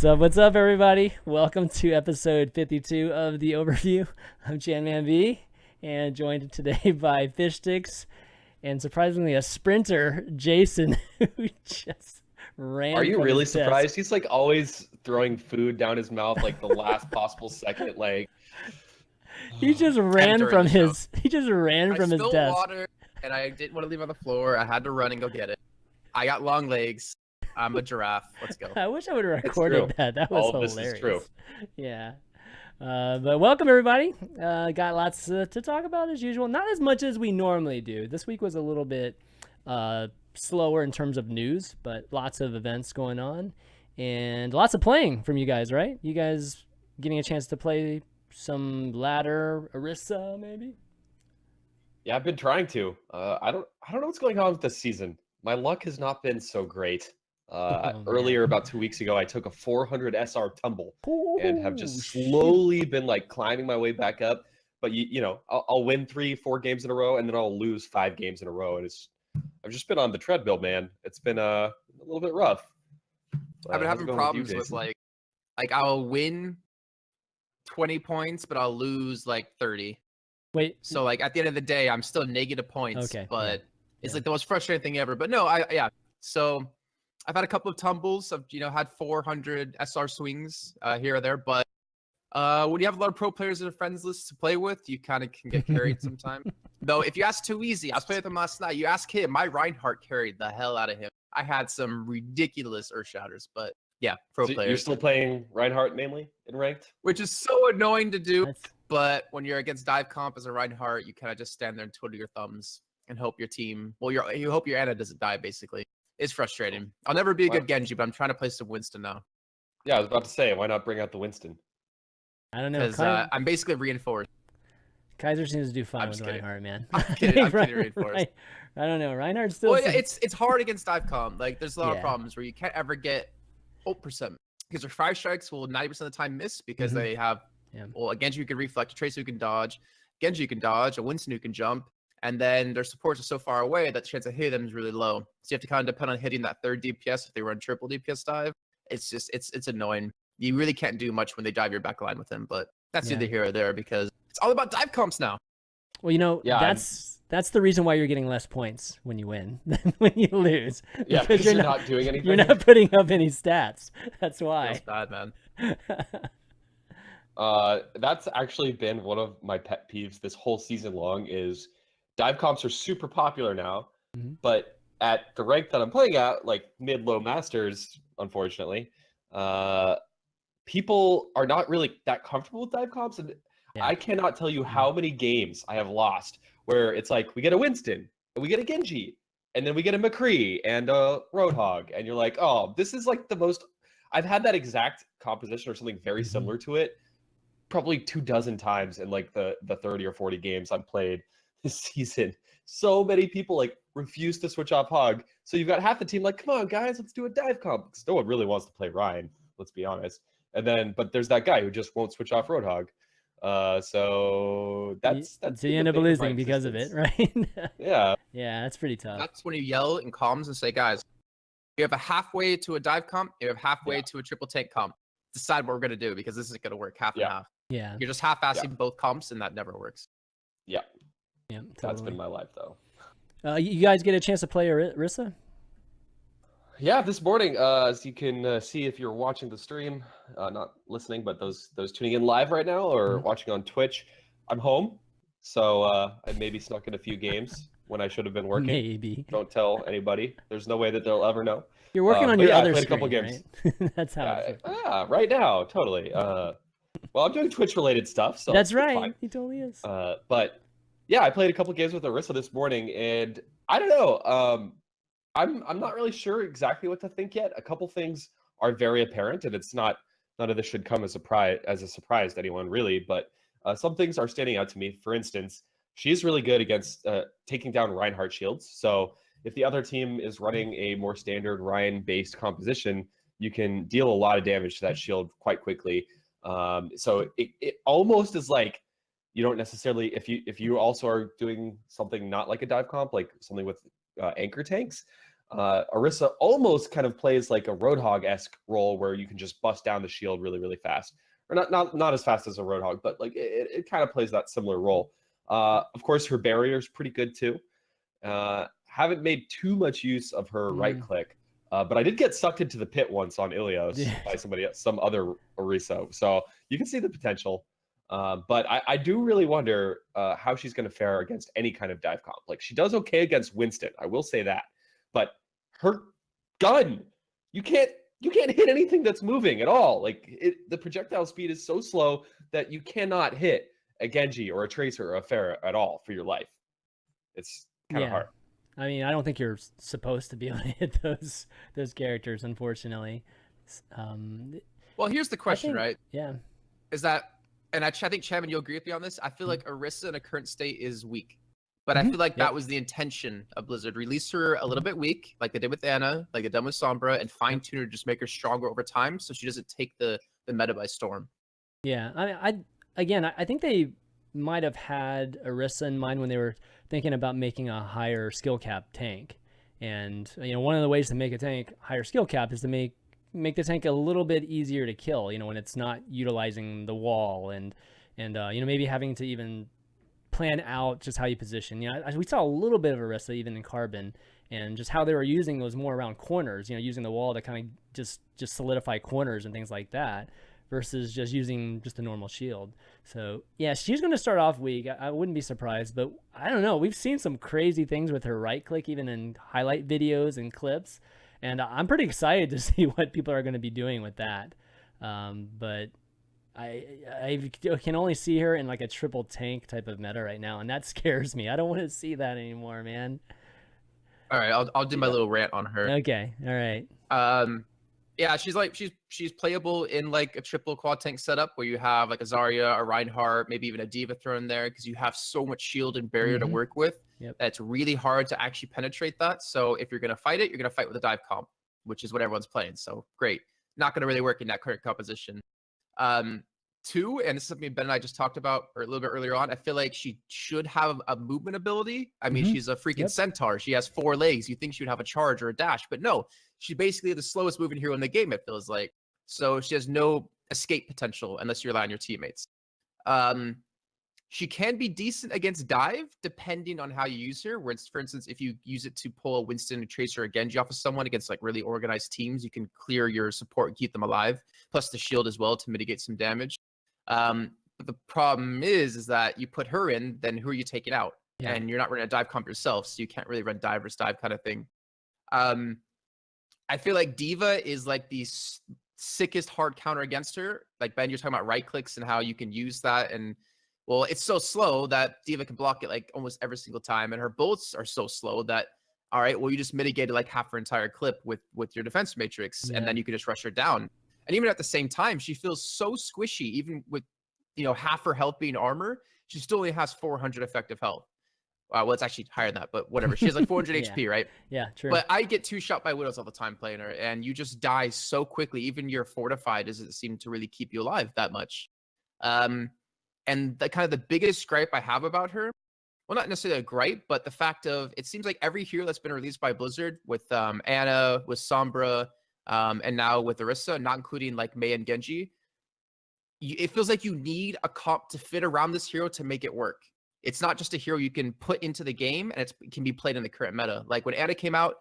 What's up, everybody? Welcome to episode 52 of the Overview. I'm ChanManV, and joined today by Fishstix, and surprisingly, a sprinter, Jason, who just ran. Are you from really his desk. surprised? He's like always throwing food down his mouth, like the last possible second. Like He just ran during from the show. his. He just ran from his spilled desk. water, and I didn't want to leave it on the floor. I had to run and go get it. I got long legs. I'm a giraffe. Let's go. I wish I would have true. recorded that. That was All of this hilarious. is true. Yeah. But welcome, everybody. Got lots to talk about as usual. Not as much as we normally do. This week was a little bit slower in terms of news, but lots of events going on and lots of playing from you guys, right? You guys getting a chance to play some ladder, Orisa, maybe? Yeah, I've been trying to. I don't know what's going on with this season. My luck has not been so great. Earlier, about 2 weeks ago, I took a 400 SR tumble and have just slowly been like climbing my way back up. But you know, I'll win 3-4 games in a row, and then I'll lose 5 games in a row, and I've just been on the treadmill, man. It's been a little bit rough. I've been having problems with like I'll win 20 points, but I'll lose like 30. Wait. So like at the end of the day, I'm still negative points. Okay, But yeah. it's like the most frustrating thing ever. But no, So I've had a couple of tumbles. I've had 400 SR swings here or there. But when you have a lot of pro players in a friends list to play with, you kind of can get carried sometimes. Though if you ask Too Easy, I was playing with him last night. You ask him, my Reinhardt carried the hell out of him. I had some ridiculous earth shatters, but yeah, pro So players. you're still playing Reinhardt mainly in ranked? Which is so annoying to do. That's- But when you're against dive comp as a Reinhardt, you kind of just stand there and twiddle your thumbs and hope your team. Well, you hope your Ana doesn't die. Basically, it's frustrating. I'll never be a good Genji, but I'm trying to play some Winston now Yeah, I was about to say, why not bring out the Winston? I don't know. because I'm basically reinforced. Kaiser seems to do fine I'm with just kidding. Reinhardt, man. I'm kidding. I'm kidding, reinforced. I don't know. Reinhardt still. Well, yeah, it's hard against dive comp. Like, there's a lot Yeah. of problems where you can't ever get ult percent because their 5 strikes will 90% of the time miss because Mhm. they have Yeah. well, a Genji who can reflect, a Tracer who can dodge, Genji who can dodge, a Winston who can jump, and then their supports are so far away that the chance of hitting them is really low. So you have to kind of depend on hitting that third DPS if they run triple DPS dive. It's just it's annoying. You really can't do much when they dive your back line with him, but that's Yeah. neither here or there because it's all about dive comps now. Well, you know, Yeah, that's the reason why you're getting less points when you win than when you lose. Yeah, because you're not doing anything. You're not putting up any stats. That's Feels why. bad, man. That's actually been one of my pet peeves this whole season long is dive comps are super popular now, Mhm. but at the rank that I'm playing at, like mid-low masters, unfortunately, people are not really that comfortable with dive comps, and Yeah. I cannot tell you how many games I have lost where it's like we get a Winston, and we get a Genji, and then we get a McCree and a Roadhog, and you're like, oh, this is like the most. I've had that exact composition or something very Mhm. similar to it probably 24 times in like the 30 or 40 games I've played this season. So many people like refuse to switch off Hog. So you've got half the team like, come on, guys, let's do a dive comp. Because no one really wants to play Ryan, let's be honest. And then, but there's that guy who just won't switch off Roadhog. So that's so you end up losing because of it, right? Yeah. Yeah, that's pretty tough. That's when you yell in comms and say, guys, you have a halfway to a dive comp, you have halfway to a triple tank comp. Decide what we're gonna do because this isn't gonna work half and half. Yeah. You're just half-assing both comps, and that never works. Yeah. That's been my life though. You guys get a chance to play Orisa? Yeah, this morning, as you can see if you're watching the stream, not listening, but those tuning in live right now or watching on Twitch, I'm home, so I maybe snuck in a few games when I should have been working. Maybe. Don't tell anybody. There's no way that they'll ever know. You're working on but your yeah, I other played a screen, couple games. right? That's how it works. Yeah, right now, totally. Well, I'm doing Twitch-related stuff, so That's it's right. fine. He totally is. But yeah, I played a couple games with Orisa this morning, and I don't know. I'm not really sure exactly what to think yet. A couple things are very apparent, and it's not none of this should come as a surprise to anyone really. But some things are standing out to me. For instance, she's really good against taking down Reinhardt shields. So if the other team is running a more standard Ryan-based composition, you can deal a lot of damage to that shield quite quickly. So it almost is like you don't necessarily if you also are doing something not like a dive comp, like something with anchor tanks, Orisa almost kind of plays like a Roadhog-esque role where you can just bust down the shield really, really fast. Or not as fast as a Roadhog, but like it kind of plays that similar role. Of course, her barrier is pretty good too. Haven't made too much use of her right click, but I did get sucked into the pit once on Ilios by somebody else, some other Orisa. So you can see the potential. But I do really wonder how she's going to fare against any kind of dive comp. Like, she does okay against Winston, I will say that. But her gun, you can't hit anything that's moving at all. Like, the projectile speed is so slow that you cannot hit a Genji or a Tracer or a Pharah at all for your life. It's kind of hard. I mean, I don't think you're supposed to be able to hit those characters, unfortunately. Well, here's the question, right? Yeah. Is that, and I think ChanManV, you'll agree with me on this. I feel like Orisa in a current state is weak, but I feel like that was the intention of Blizzard. Release her a little bit weak, like they did with Ana, like they did with Sombra, and fine tune her, just make her stronger over time, so she doesn't take the meta by storm. Yeah, I think they might have had Orisa in mind when they were thinking about making a higher skill cap tank. And one of the ways to make a tank higher skill cap is to make the tank a little bit easier to kill, when it's not utilizing the wall and maybe having to even plan out just how you position. We saw a little bit of Orisa even in Carbon, and just how they were using those more around corners, using the wall to kind of just solidify corners and things like that, versus just using just a normal shield. So yeah, she's going to start off weak. I wouldn't be surprised, but I don't know. We've seen some crazy things with her right click, even in highlight videos and clips. And I'm pretty excited to see what people are going to be doing with that. But I can only see her in like a triple tank type of meta right now, and that scares me. I don't want to see that anymore, man. All right, I'll do my little rant on her. Okay, all right. Yeah, she's playable in like a triple quad tank setup where you have like a Zarya, a Reinhardt, maybe even a Diva thrown there, because you have so much shield and barrier to work with. That's really hard to actually penetrate that. So if you're going to fight it, you're going to fight with a dive comp, which is what everyone's playing. So great. Not going to really work in that current composition. Two, and this is something Ben and I just talked about a little bit earlier on, I feel like she should have a movement ability. I mean, she's a freaking centaur. She has 4 legs. You think she would have a charge or a dash, but no. She's basically the slowest moving hero in the game, it feels like. So she has no escape potential unless you rely on your teammates. She can be decent against dive, depending on how you use her. Where, for instance, if you use it to pull a Winston, a Tracer, or a Genji off of someone against like really organized teams, you can clear your support and keep them alive, plus the shield as well to mitigate some damage. But the problem is that you put her in, then who are you taking out? And you're not running a dive comp yourself, so you can't really run dive versus dive kind of thing. I feel like Diva is like the sickest hard counter against her. Like Ben, you're talking about right clicks and how you can use that, and well, it's so slow that Diva can block it like almost every single time, and her bullets are so slow that, all right, well, you just mitigated like half her entire clip with your defense matrix, and then you can just rush her down. And even at the same time, she feels so squishy, even with half her health being armor, she still only has 400 effective health. Well, it's actually higher than that, but whatever. She has like 400 HP, right? Yeah, true. But I get 2-shot by Widows all the time playing her, and you just die so quickly. Even your fortified doesn't seem to really keep you alive that much. And the kind of the biggest gripe I have about her, well, not necessarily a gripe, but the fact of it seems like every hero that's been released by Blizzard with Ana, with Sombra, and now with Orisa, not including like Mei and Genji, it feels like you need a comp to fit around this hero to make it work. It's not just a hero you can put into the game and it can be played in the current meta. Like when Ana came out,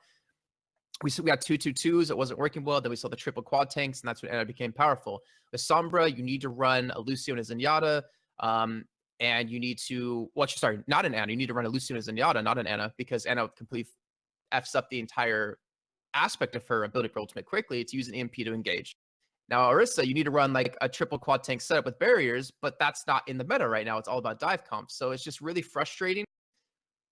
we got 2-2-2s. It wasn't working well. Then we saw the triple quad tanks, and that's when Ana became powerful. With Sombra, you need to run a Lucio and a Zenyatta. And you need to, not an Ana. You need to run a Lucio and a Zenyatta, not an Ana, because Ana completely F's up the entire aspect of her ability for ultimate quickly to use an EMP to engage. Now, Orisa, you need to run like a triple quad tank setup with barriers, but that's not in the meta right now. It's all about dive comps. So it's just really frustrating.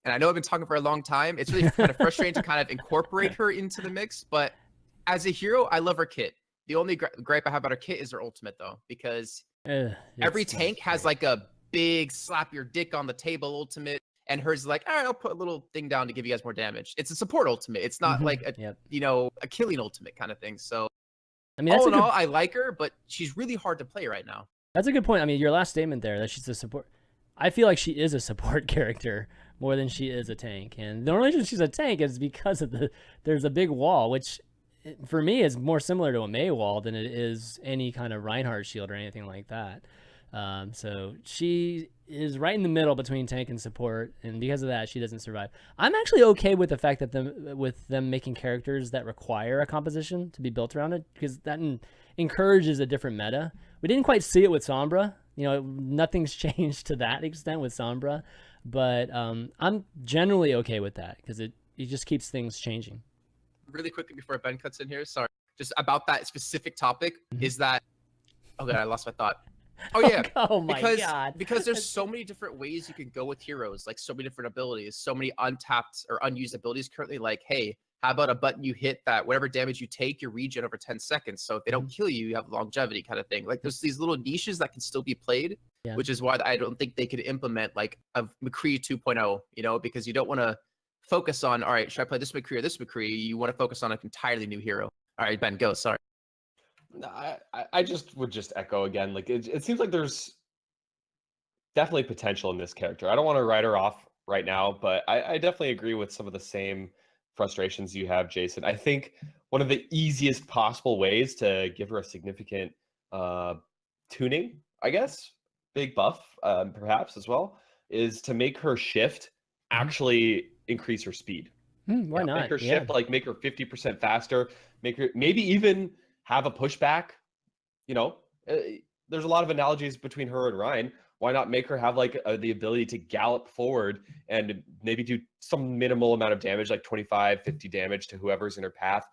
And I know I've been talking for a long time. It's really kind of frustrating to kind of incorporate her into the mix. But as a hero, I love her kit. The only gripe I have about her kit is her ultimate, though, because every tank has like a big slap your dick on the table ultimate, and hers is like, all right, I'll put a little thing down to give you guys more damage. It's a support ultimate. It's not like a a killing ultimate kind of thing. So I mean, all in all, I like her, but she's really hard to play right now. That's a good point. I mean, your last statement there, that she's a support. I feel like she is a support character more than she is a tank. And the only reason she's a tank is because of there's a big wall, which for me is more similar to a Mei wall than it is any kind of Reinhardt shield or anything like that. So she is right in the middle between tank and support, and because of that, she doesn't survive. I'm actually okay with the fact that with them making characters that require a composition to be built around it, because that encourages a different meta. We didn't quite see it with Sombra. Nothing's changed to that extent with Sombra, but I'm generally okay with that because it just keeps things changing. Really quickly before Ben cuts in here, sorry, just about that specific topic, is that, okay, I lost my thought. Oh yeah, oh my God. Because there's so many different ways you can go with heroes, like so many different abilities, so many untapped or unused abilities currently. Like, hey, how about a button you hit that whatever damage you take, you regen over 10 seconds. So if they don't kill you, you have longevity kind of thing. Like there's these little niches that can still be played, which is why I don't think they could implement like a McCree 2.0, because you don't want to focus on, all right, should I play this McCree or this McCree? You want to focus on an entirely new hero. All right, Ben, go. Sorry. No, I just would echo again. Like it seems like there's definitely potential in this character. I don't want to write her off right now, but I definitely agree with some of the same frustrations you have, Jason. I think one of the easiest possible ways to give her a significant tuning, I guess, big buff, perhaps as well, is to make her shift actually increase her speed. Why not? Make her shift, like make her 50% faster, make her maybe even have a pushback. There's a lot of analogies between her and Ryan. Why not make her have like the ability to gallop forward and maybe do some minimal amount of damage, like 25, 50 damage to whoever's in her path.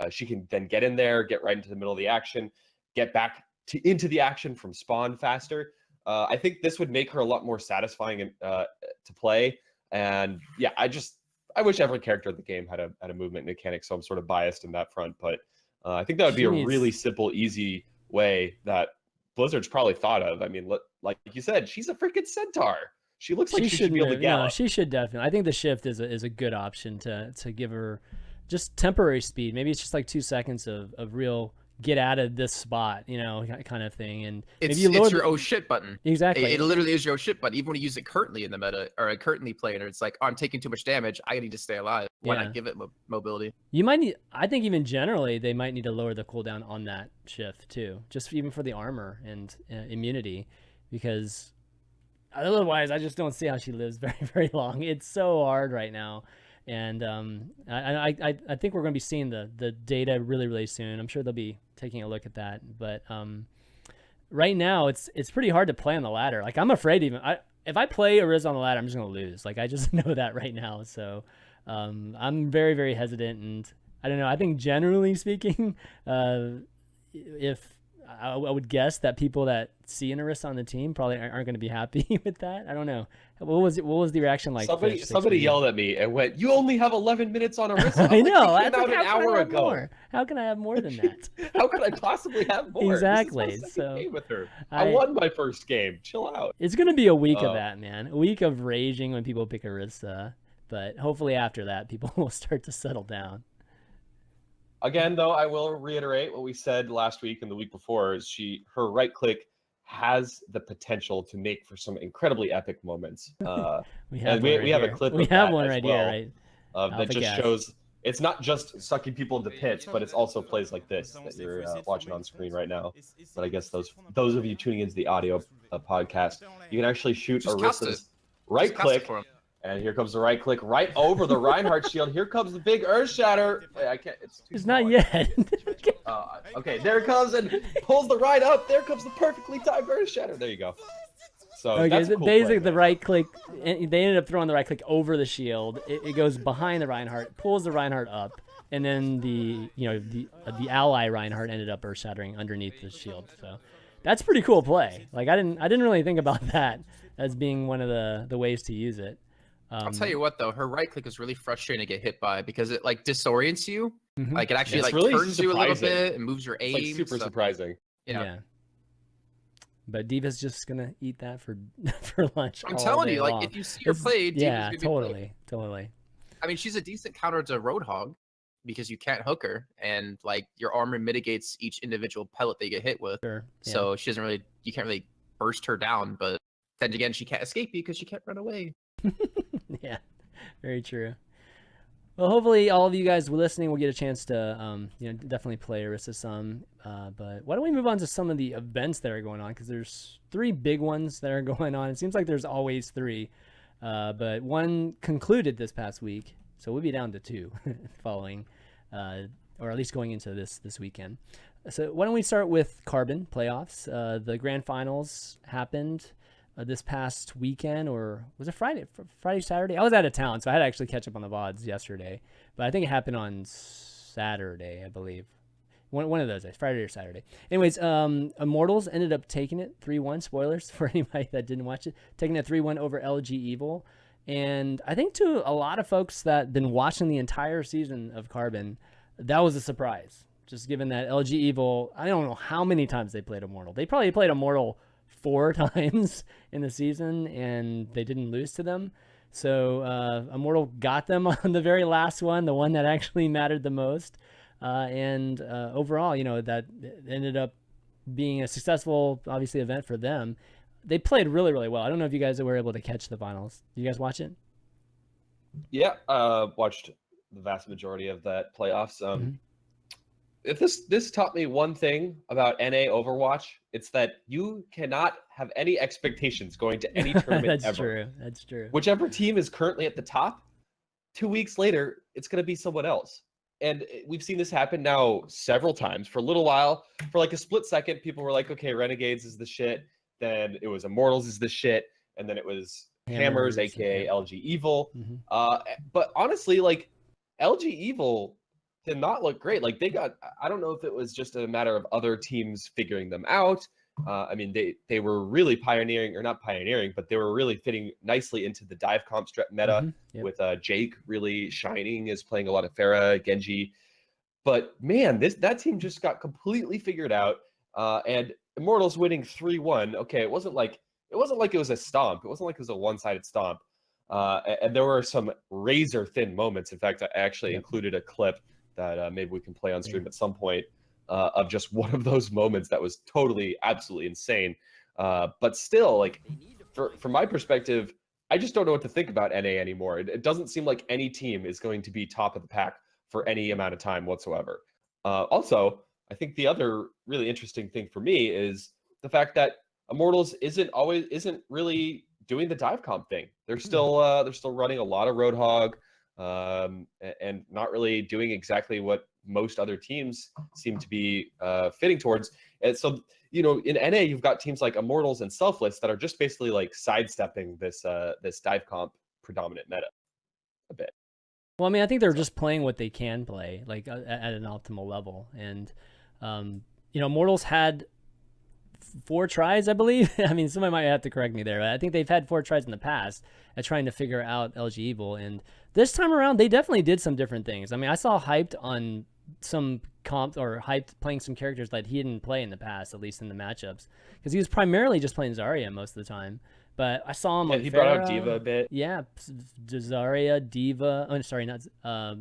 She can then get in there, get right into the middle of the action, get back into the action from spawn faster. I think this would make her a lot more satisfying to play. And yeah, I wish every character in the game had a movement mechanic, so I'm sort of biased in that front. But I think that would be a really simple, easy way that Blizzard's probably thought of. I mean, like you said, she's a freaking centaur. She looks like she should be able to gallop. No, she should definitely. I think the shift is a good option to give her just temporary speed. Maybe it's just like 2 seconds of real get out of this spot, kind of thing. And it's your oh shit button. Exactly. It literally is your oh shit button. Even when you use it currently in the meta or currently playing, it's like, oh, I'm taking too much damage. I need to stay alive. Why not give it mobility? You might need, I think even generally, they might need to lower the cooldown on that shift too, just even for the armor and immunity, because otherwise I just don't see how she lives very, very long. It's so hard right now. And I think we're going to be seeing the data really, really soon. I'm sure they'll be taking a look at that. But right now, it's pretty hard to play on the ladder. Like, I'm afraid if I play Orisa on the ladder, I'm just going to lose. Like, I just know that right now. So I'm very, very hesitant. And I don't know. I think generally speaking, if I would guess that people that see an Orisa on the team probably aren't going to be happy with that. I don't know. What was the reaction like? Somebody yelled at me and went, "You only have 11 minutes on Orisa." I know. Like, out an hour ago. More? How can I have more than that? How could I possibly have more? Exactly. This is my second game with her. I won my first game. Chill out. It's going to be a week of that, man. A week of raging when people pick Orisa. But hopefully after that, people will start to settle down. Again, though, I will reiterate what we said last week and the week before: is her right click has the potential to make for some incredibly epic moments. We have a clip. We have one right here, right? That just shows it's not just sucking people into pits, but it's also plays like this that you're watching on screen right now. But I guess those of you tuning into the audio podcast, you can actually shoot Orisa's right click. And here comes the right click right over the Reinhardt shield. Here comes the big Earth Shatter. I can't. It's not yet. Okay, there it comes and pulls the ride up. There comes the perfectly timed Earth Shatter. There you go. So that's a cool basically play, the right click. They ended up throwing the right click over the shield. It goes behind the Reinhardt, pulls the Reinhardt up, and then the ally Reinhardt ended up Earth Shattering underneath the shield. So that's pretty cool play. Like I didn't really think about that as being one of the ways to use it. I'll tell you what though, her right click is really frustrating to get hit by because it like disorients you. Like it actually really turns you a little bit and moves your aim. It's like super surprising. Yeah. But D.Va's just gonna eat that for lunch. I'm telling you, like if you see her played, yeah, totally. I mean, she's a decent counter to Roadhog because you can't hook her, and like your armor mitigates each individual pellet they get hit with. Sure. Yeah. So she doesn't really, you can't really burst her down, but then again, she can't escape you because she can't run away. Yeah, very true. Well, hopefully all of you guys listening will get a chance to, definitely play Orisa some. But why don't we move on to some of the events that are going on? Because there's 3 big ones that are going on. It seems like there's always 3, but one concluded this past week, so we'll be down to 2 following, or at least going into this weekend. So why don't we start with Carbon playoffs? The grand finals happened this past weekend, or was it Friday, Saturday? I was out of town, so I had to actually catch up on the VODs yesterday, but I think it happened on Saturday, I believe. One of those days, Friday or Saturday. Anyways, Immortals ended up taking it 3-1. Spoilers for anybody that didn't watch it. Taking it 3-1 over LG Evil. And I think to a lot of folks that been watching the entire season of Carbon, that was a surprise. Just given that LG Evil, I don't know how many times they played Immortal. They probably played Immortal 4 times in the season, and they didn't lose to them. So Immortal got them on the very last one, the one that actually mattered the most. And overall, that ended up being a successful, obviously, event for them. They played really, really well. I don't know if you guys were able to catch the finals. Did you guys watch it? Yeah, watched the vast majority of that playoffs. If this taught me one thing about NA Overwatch, it's that you cannot have any expectations going to any tournament That's ever. true. That's true. Whichever team is currently at the top, 2 weeks later, it's going to be someone else. And we've seen this happen now several times. For a little while, for like a split second, people were like, okay, Renegades is the shit. Then it was Immortals is the shit. And then it was Hammers, aka LG Evil. But honestly, like LG Evil did not look great. Like I don't know if it was just a matter of other teams figuring them out. I mean, they were really pioneering, or not pioneering, but they were really fitting nicely into the dive comp meta with Jake really shining, is playing a lot of Pharah, Genji. But man, that team just got completely figured out. And Immortals winning 3-1. Okay, it wasn't like it was a stomp. It wasn't like it was a one-sided stomp. And there were some razor thin moments. In fact, I actually included a clip that maybe we can play on stream at some point. Of just one of those moments that was totally, absolutely insane. But still, like, from my perspective, I just don't know what to think about NA anymore. It doesn't seem like any team is going to be top of the pack for any amount of time whatsoever. Also, I think the other really interesting thing for me is the fact that Immortals isn't really doing the dive comp thing. They're still running a lot of Roadhog, and not really doing exactly what most other teams seem to be fitting towards. And so, in NA, you've got teams like Immortals and Selfless that are just basically like sidestepping this dive comp predominant meta a bit. Well, I mean, I think they're just playing what they can play, like at an optimal level. And, Immortals had 4 tries, I believe. I mean, somebody might have to correct me there, but I think they've had 4 tries in the past at trying to figure out LG Evil. And this time around, they definitely did some different things. I mean, I saw Hyped on some comps, or Hyped playing some characters that he didn't play in the past, at least in the matchups, because he was primarily just playing Zarya most of the time. But I saw him on he Pharah. brought out D.Va a bit. Yeah, Zarya, D.Va. Oh, sorry, not I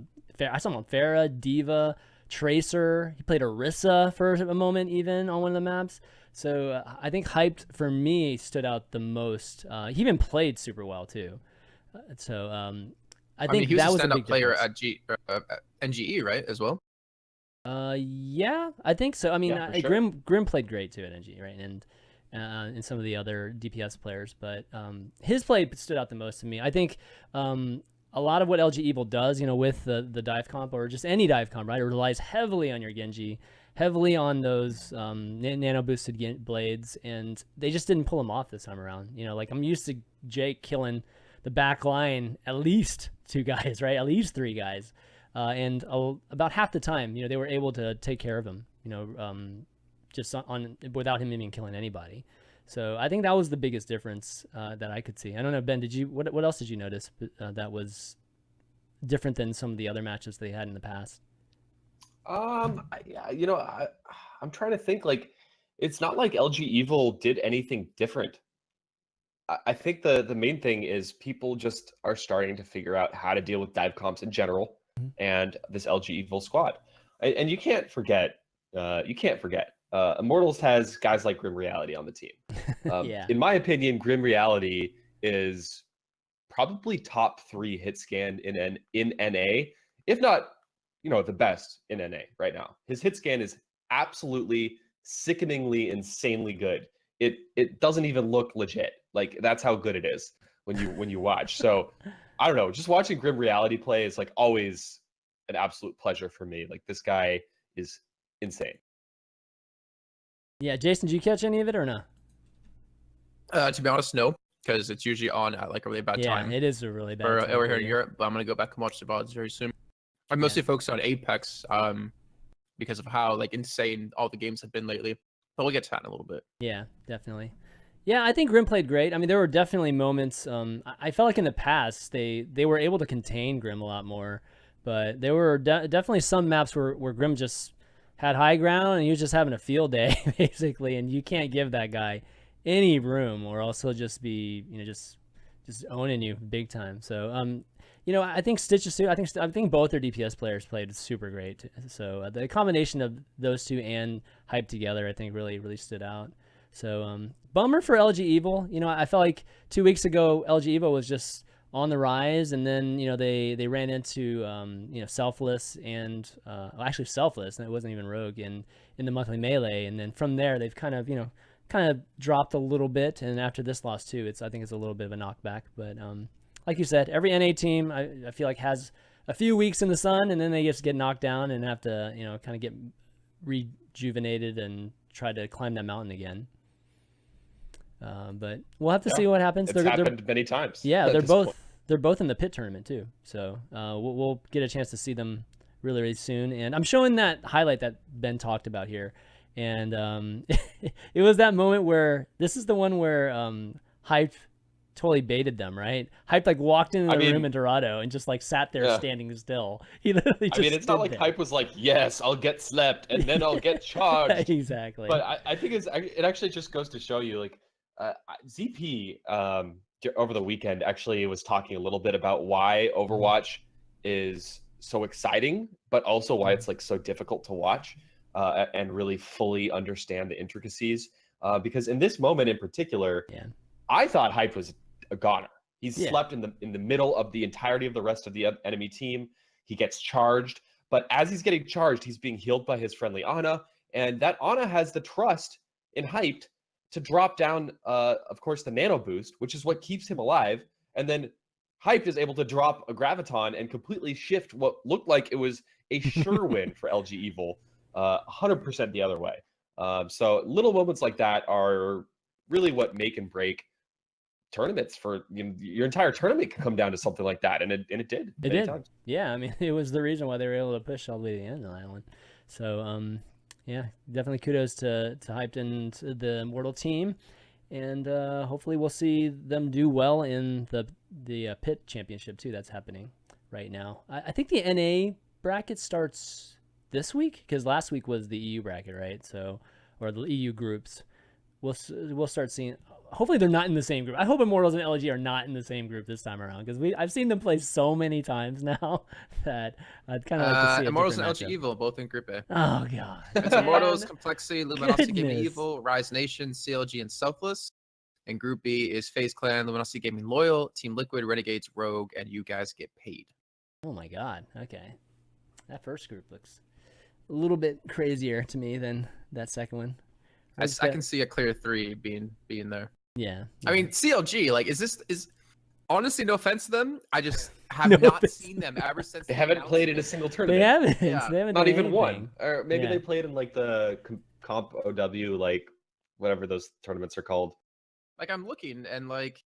saw him on Pharah, D.Va, Tracer. He played Orisa for a moment, even on one of the maps. So I think Hyped for me stood out the most. He even played super well too. I think he was that a was a stand-up big player difference. at NGE, right, as well. Yeah, I think so. I mean, sure. Grim played great too at NG, right? And some of the other DPS players, but his play stood out the most to me. I think a lot of what LG Evil does, with the dive comp, or just any dive comp, right, relies heavily on your Genji, heavily on those nano boosted blades, and they just didn't pull them off this time around. Like, I'm used to Jake killing the back line at least 2 guys, right? At least 3 guys. And about half the time, they were able to take care of him, just on without him even killing anybody. So I think that was the biggest difference that I could see. I don't know, Ben, what else did you notice that was different than some of the other matches they had in the past? I'm trying to think. Like, it's not like LG Evil did anything different. I think the main thing is people just are starting to figure out how to deal with dive comps in general, and this LG Evil squad. And you can't forget Immortals has guys like Grim Reality on the team. Yeah. In my opinion, Grim Reality is probably top 3 hit scan in NA, if not, the best in NA right now. His hit scan is absolutely sickeningly, insanely good. It doesn't even look legit. Like, that's how good it is when you watch. So I don't know, just watching Grim Reality play is like always an absolute pleasure for me. Like, this guy is insane. Yeah, Jason, did you catch any of it or no? To be honest, no, because it's usually on at like a really bad time. Yeah, it is a really bad time. Over here in Europe, but I'm gonna go back and watch the VODs very soon. I'm mostly focused on Apex, because of how like insane all the games have been lately. But we'll get to that in a little bit. Yeah, definitely. Yeah, I think Grim played great. I mean, there were definitely moments. I felt like in the past they were able to contain Grim a lot more, but there were definitely some maps where Grim just had high ground and he was just having a field day basically, and you can't give that guy any room or else he'll just be just owning you big time. So I think Stitches too. I think both their DPS players played super great. So the combination of those two and Hype together, I think really stood out. So bummer for LG Evil. I felt like 2 weeks ago LG Evil was just on the rise, and then they ran into Selfless and actually Selfless, and it wasn't even Rogue in the monthly melee, and then from there they've kind of dropped a little bit, and after this loss too, I think it's a little bit of a knockback. But like you said, every NA team I feel like has a few weeks in the sun, and then they just get knocked down and have to kind of get rejuvenated and try to climb that mountain again. But we'll have to see what happens. It's happened many times. Yeah, they're both in the pit tournament too. So we'll get a chance to see them really soon. And I'm showing that highlight that Ben talked about here. And it was that moment where this is the one where Hype totally baited them, right? Hype like walked into the room in Dorado and just like sat there standing still. He literally just it's not like there. Hype was like, yes, I'll get slept and then I'll get charged. Exactly. But I think it actually just goes to show you, like, ZP over the weekend actually was talking a little bit about why Overwatch is so exciting, but also why it's like so difficult to watch and really fully understand the intricacies. Because in this moment in particular, I thought Hype was a goner. He's slept in the middle of the entirety of the rest of the enemy team. He gets charged, but as he's getting charged, he's being healed by his friendly Ana, and that Ana has the trust in Hyped to drop down, of course, the nano boost, which is what keeps him alive. And then Hyped is able to drop a Graviton and completely shift what looked like it was a sure win for LG Evil, 100% the other way. So little moments like that are really what make and break tournaments. For your entire tournament can come down to something like that, and it did. It did. Times. Yeah, I mean, it was the reason why they were able to push all the way to the end of that one. So yeah, definitely kudos to Hyped and the Immortal team, and hopefully we'll see them do well in the Pit Championship too. That's happening right now. I think the NA bracket starts this week, because last week was the EU bracket, right? So, or the EU groups. We'll start seeing. Hopefully they're not in the same group. I hope Immortals and LG are not in the same group this time around, because I've seen them play so many times now that I'd kind of like to see Immortals and matchup. LG Evil both in Group A. Oh god. It's Immortals, Complexity, Luminosity Gaming Goodness. Evil, Rise Nation, CLG, and Selfless. And Group B is FaZe Clan, Luminosity Gaming Loyal, Team Liquid, Renegades, Rogue, and you guys get paid. Oh my god. Okay. That first group looks a little bit crazier to me than that second one. I can see a clear 3 being there. Yeah. I mean, CLG, like, is honestly, no offense to them, I just have not seen them ever since They haven't played in a single tournament. They haven't. Yeah. They haven't Not done even anything. one. Or maybe Yeah. they played in like the Comp OW, like whatever those tournaments are called. Like, I'm looking and like,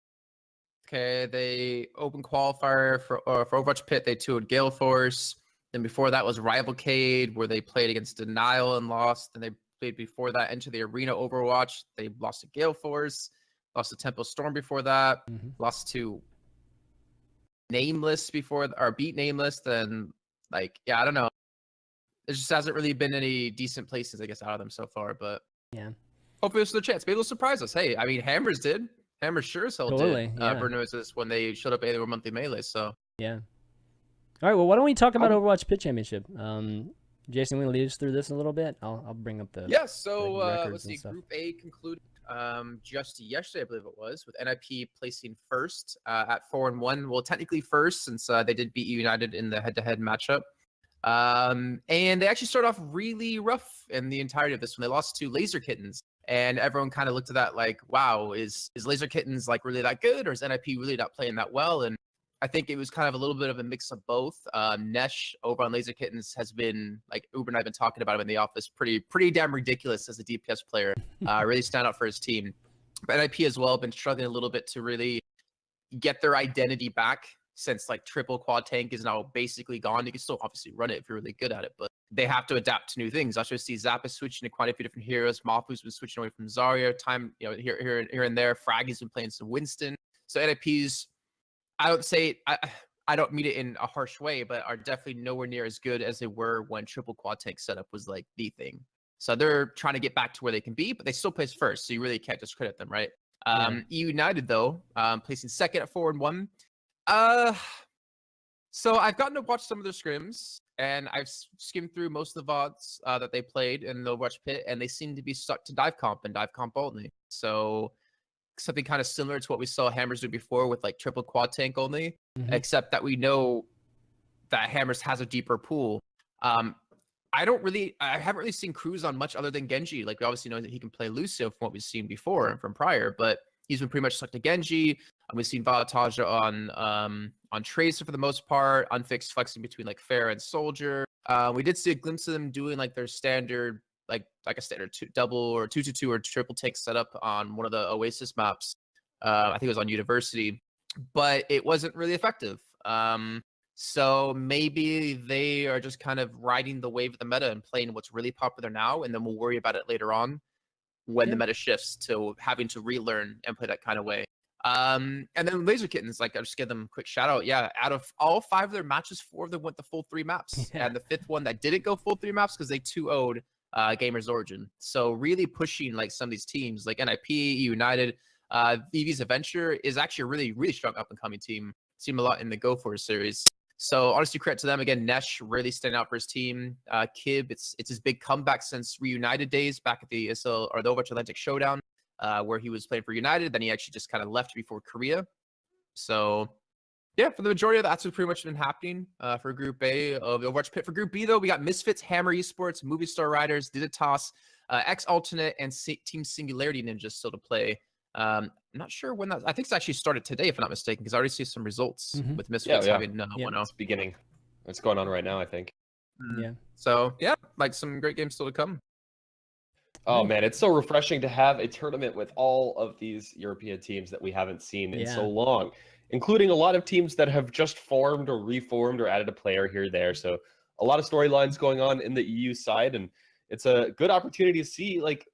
okay, they open qualifier for Overwatch Pit. They 2'd Gale Force. Then before that was Rivalcade, where they played against Denial and lost. Then they played before that into the Arena Overwatch. They lost to Gale Force. Lost to Tempo Storm before that. Lost to Nameless before, or beat Nameless. Then, like, yeah, I don't know. There just hasn't really been any decent places, I guess, out of them so far. But Yeah. hopefully it's their chance. Maybe they'll surprise us. Hey, I mean, Hammers did. Hammers sure as hell Totally, did. yeah. Bernosis when they showed up, they were monthly melee. So Yeah. All right. Well, why don't we talk about Overwatch Pit Championship? Jason, we lead us through this a little bit. I'll bring up the Yeah, so records let's and see. stuff. Group A concluded just yesterday, I believe it was, with NIP placing first at 4-1. Well, technically first since they did beat United in the head-to-head matchup. And they actually started off really rough in the entirety of this one. They lost to Laser Kittens, and everyone kind of looked at that like, wow, is Laser Kittens like really that good, or is NIP really not playing that well? And I think it was kind of a little bit of a mix of both. Nesh over on Laser Kittens has been, like Uber and I have been talking about him in the office, pretty damn ridiculous as a DPS player. Really stand out for his team. But NIP as well been struggling a little bit to really get their identity back since like triple quad tank is now basically gone. You can still obviously run it if you're really good at it, but they have to adapt to new things. I also see Zap is switching to quite a few different heroes. Mafu's been switching away from Zarya. Time, here and there. Fraggy's been playing some Winston. So NIP's, I don't mean it in a harsh way, but are definitely nowhere near as good as they were when triple quad tank setup was like the thing. So they're trying to get back to where they can be, but they still place first. So you really can't discredit them, right? EU United though, placing second at 4-1. So I've gotten to watch some of their scrims, and I've skimmed through most of the VODs that they played in the Overwatch Pit, and they seem to be stuck to dive comp and dive comp only. So something kind of similar to what we saw Hammers do before with like triple quad tank only, except that we know that Hammers has a deeper pool. I haven't really seen Cruz on much other than Genji. Like we obviously know that he can play Lucio from what we've seen before and from prior, but he's been pretty much stuck to Genji. We've seen Valataja on Tracer for the most part, Unfixed flexing between like Pharah and Soldier. We did see a glimpse of them doing like their standard like a standard double or 2-2 or triple tank setup on one of the Oasis maps. I think it was on University, but it wasn't really effective. So maybe they are just kind of riding the wave of the meta and playing what's really popular now, and then we'll worry about it later on when the meta shifts to having to relearn and play that kind of way. And then Laser Kittens, like I'll just give them a quick shout out. Yeah, out of all 5 of their matches, 4 of them went the full 3 maps, and the 5th one that didn't go full 3 maps because they 2-0'd Gamers Origin. So really pushing like some of these teams like NIP, United, VV's Adventure is actually a really strong up and coming team. Seen a lot in the Go For series. So honestly, credit to them again. Nesh really standing out for his team. Kib, it's his big comeback since Reunited days back at the ESL or the Overwatch Atlantic Showdown, where he was playing for United. Then he actually just kind of left before Korea. So yeah, for the majority of that's what's pretty much been happening for Group A of the Overwatch Pit. For Group B, though, we got Misfits, Hammer Esports, Movie Star Riders, Digitas, X Alternate, and Team Singularity Ninja still to play. I'm not sure when that. I think it's actually started today, if I'm not mistaken, because I already see some results with Misfits having 1-0. It's beginning. It's going on right now, I think. Yeah. So yeah, like some great games still to come. Oh man, it's so refreshing to have a tournament with all of these European teams that we haven't seen in so long, including a lot of teams that have just formed or reformed or added a player here or there. So a lot of storylines going on in the EU side, and it's a good opportunity to see like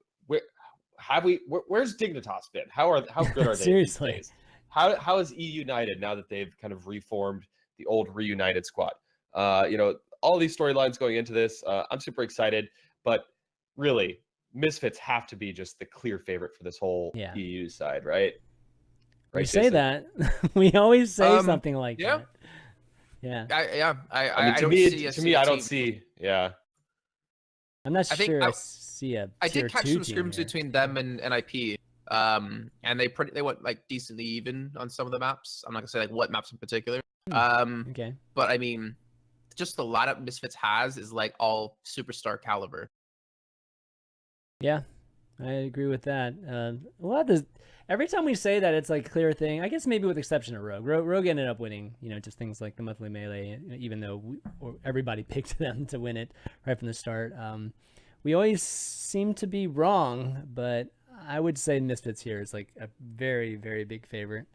where's Dignitas been? How good are they? Seriously. These days? How is EU United now that they've kind of reformed the old reunited squad? All these storylines going into this. I'm super excited, but really, Misfits have to be just the clear favorite for this whole EU side, right? We say that. We always say something like that. Yeah. I mean, to me, I don't see. Yeah. I'm not sure I see a I did catch some scrims between them and NIP. And they went like decently even on some of the maps. I'm not gonna say like what maps in particular. Okay. But I mean, just the lineup Misfits has is like all superstar caliber. Yeah, I agree with that. Every time we say that, it's like a clear thing. I guess maybe with the exception of Rogue. Rogue ended up winning, just things like the monthly melee, even though everybody picked them to win it right from the start. We always seem to be wrong, but I would say Misfits here is like a very, very big favorite.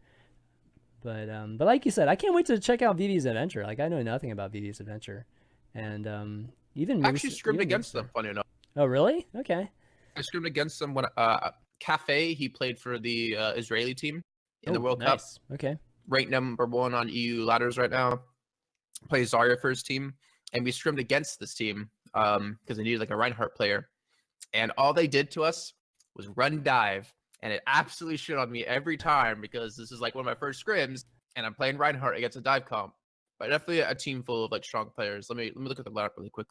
But like you said, I can't wait to check out VV's Adventure. Like I know nothing about VV's Adventure, and even actually scrimmed against them. Funny enough. Oh really? Okay. I scrimmed against them when Cafe. He played for the Israeli team in the World Cup. Okay. Ranked #1 on EU ladders right now. Plays Zarya for his team, and we scrimmed against this team because they needed like a Reinhardt player, and all they did to us was run dive, and it absolutely shit on me every time because this is like one of my first scrims, and I'm playing Reinhardt against a dive comp. But definitely a team full of like strong players. Let me look at the lineup really quick.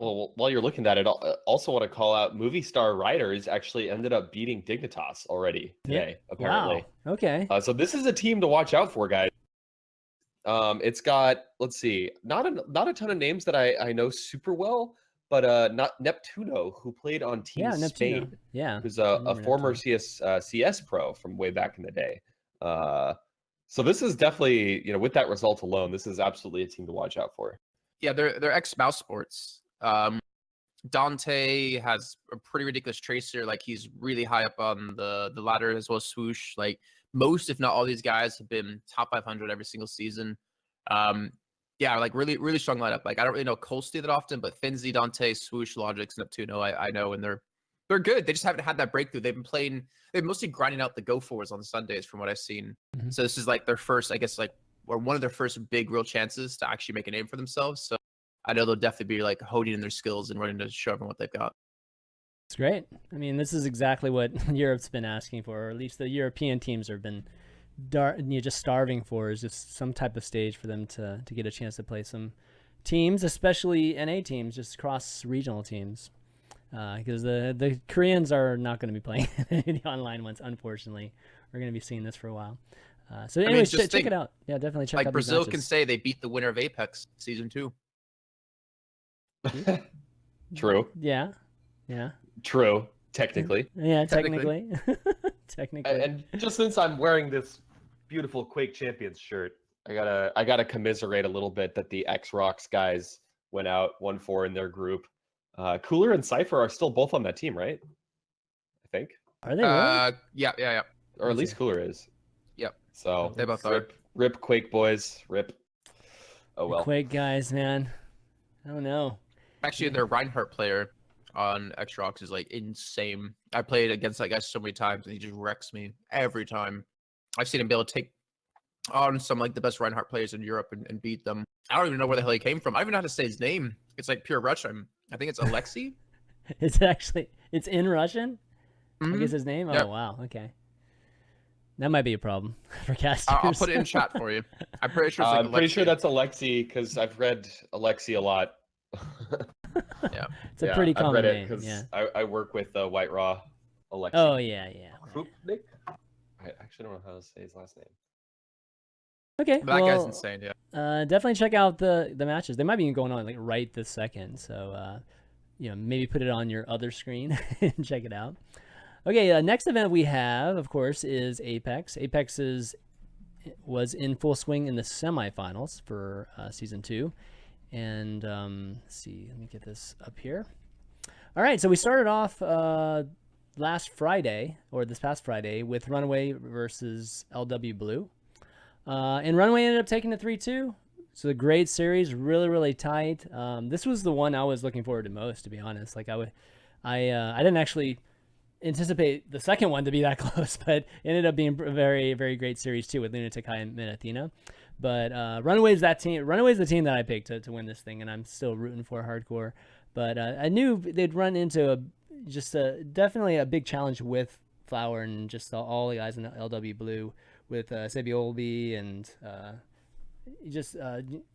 Well, while you're looking at it, I also want to call out Movie Star Riders actually ended up beating Dignitas already today, apparently. Wow. Okay. So this is a team to watch out for, guys. It's got, let's see, not a ton of names that I know super well, but not Neptuno, who played on Team Yeah, Neptuno. Spain, Yeah. who's I a remember former Neptuno. CS pro from way back in the day. So this is definitely, with that result alone, this is absolutely a team to watch out for. Yeah, they're ex Mouse Sports. Dante has a pretty ridiculous tracer. Like, he's really high up on the ladder, as well as Swoosh. Like, most, if not all, these guys have been top 500 every single season. Yeah, like really, really strong lineup. Like, I don't really know Colsty that often, but Finzi, Dante, Swoosh, Logix, Neptuno, I know, and they're good. They just haven't had that breakthrough. They've been mostly grinding out the go forwards on Sundays, from what I've seen. Mm-hmm. So this is like their first, I guess, or one of their first big real chances to actually make a name for themselves. So I know they'll definitely be like honing in their skills and running to show everyone what they've got. It's great. I mean, this is exactly what Europe's been asking for, or at least the European teams have been just starving for, is just some type of stage for them to get a chance to play some teams, especially NA teams, just cross-regional teams. Because the Koreans are not going to be playing the online ones, unfortunately. We're going to be seeing this for a while. So anyways, check it out. Yeah, definitely check out these Brazil matches. can say they beat the winner of Apex Season 2. True. Yeah. True. Technically. Yeah, technically. Technically. And just since I'm wearing this beautiful Quake Champions shirt, I gotta commiserate a little bit that the X-Rocks guys went out 1-4 in their group. Cooler and Cypher are still both on that team, right? I think. Are they really? Yeah. Or at least Cooler is. Yep. So They both are. Rip Quake boys. Rip. Oh well. The Quake guys, man. I don't know. Actually, their Reinhardt player on X-Rocks is like insane. I played against that guy so many times, and he just wrecks me every time. I've seen him be able to take on some like the best Reinhardt players in Europe and beat them. I don't even know where the hell he came from. I don't even know how to say his name. It's like pure Russian. I think it's Alexei. It's in Russian? Mm-hmm. I guess his name? Yep. Oh, wow. Okay. That might be a problem for casters. I'll put it in chat for you. I'm pretty sure it's like I'm pretty sure that's Alexei because I've read Alexei a lot. Yeah. It's a pretty common I've read it name. because Yeah. I work with White Raw Alexei. Oh, yeah. Krupnik? I actually don't know how to say his last name. Okay. That guy's well, insane, yeah. definitely check out the matches. They might be going on like right this second. So, maybe put it on your other screen and check it out. Okay, next event we have, of course, is Apex. Apex was in full swing in the semifinals for Season 2. And let's see, let me get this up here. All right, so we started off this past Friday, with Runaway versus LW Blue. And Runaway ended up taking the 3-2. So a great series, really, really tight. This was the one I was looking forward to most, to be honest. Like I didn't actually anticipate the second one to be that close, but it ended up being a very, very great series too, with Lunatic High and Athena. But Runaway's the team that I picked to win this thing, and I'm still rooting for hardcore. But I knew they'd run into definitely a big challenge with Flower and just all the guys in LW Blue, with Sebiolbi and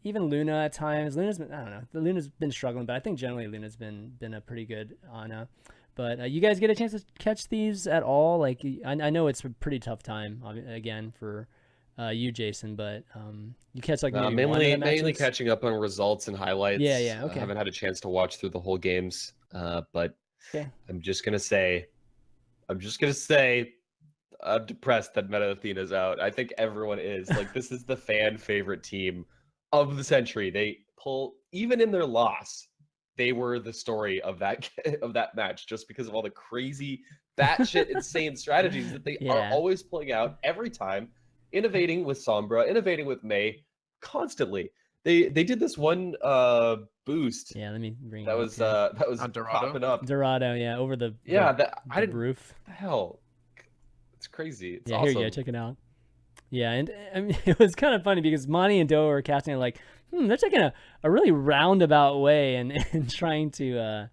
even Luna at times. Luna's been struggling, but I think generally Luna's been a pretty good Ana. But you guys get a chance to catch these at all? Like, I know it's a pretty tough time again for you, Jason, but you catch like maybe mainly catching up on results and highlights. Yeah. Okay. I haven't had a chance to watch through the whole games, but okay. I'm just gonna say, I'm depressed that Meta Athena's out. I think everyone is. Like, this is the fan favorite team of the century. They pull, even in their loss, they were the story of that match, just because of all the crazy, batshit insane strategies that they are always pulling out every time, innovating with Sombra, innovating with Mei, constantly. They did this one boost. Yeah, let me bring that was popping up. Dorado, yeah, over the roof. The hell, it's crazy. It's yeah, awesome. Here you go, check it out. Yeah, and I mean, it was kind of funny because Monty and Doe were casting it like, they're taking a really roundabout way and trying to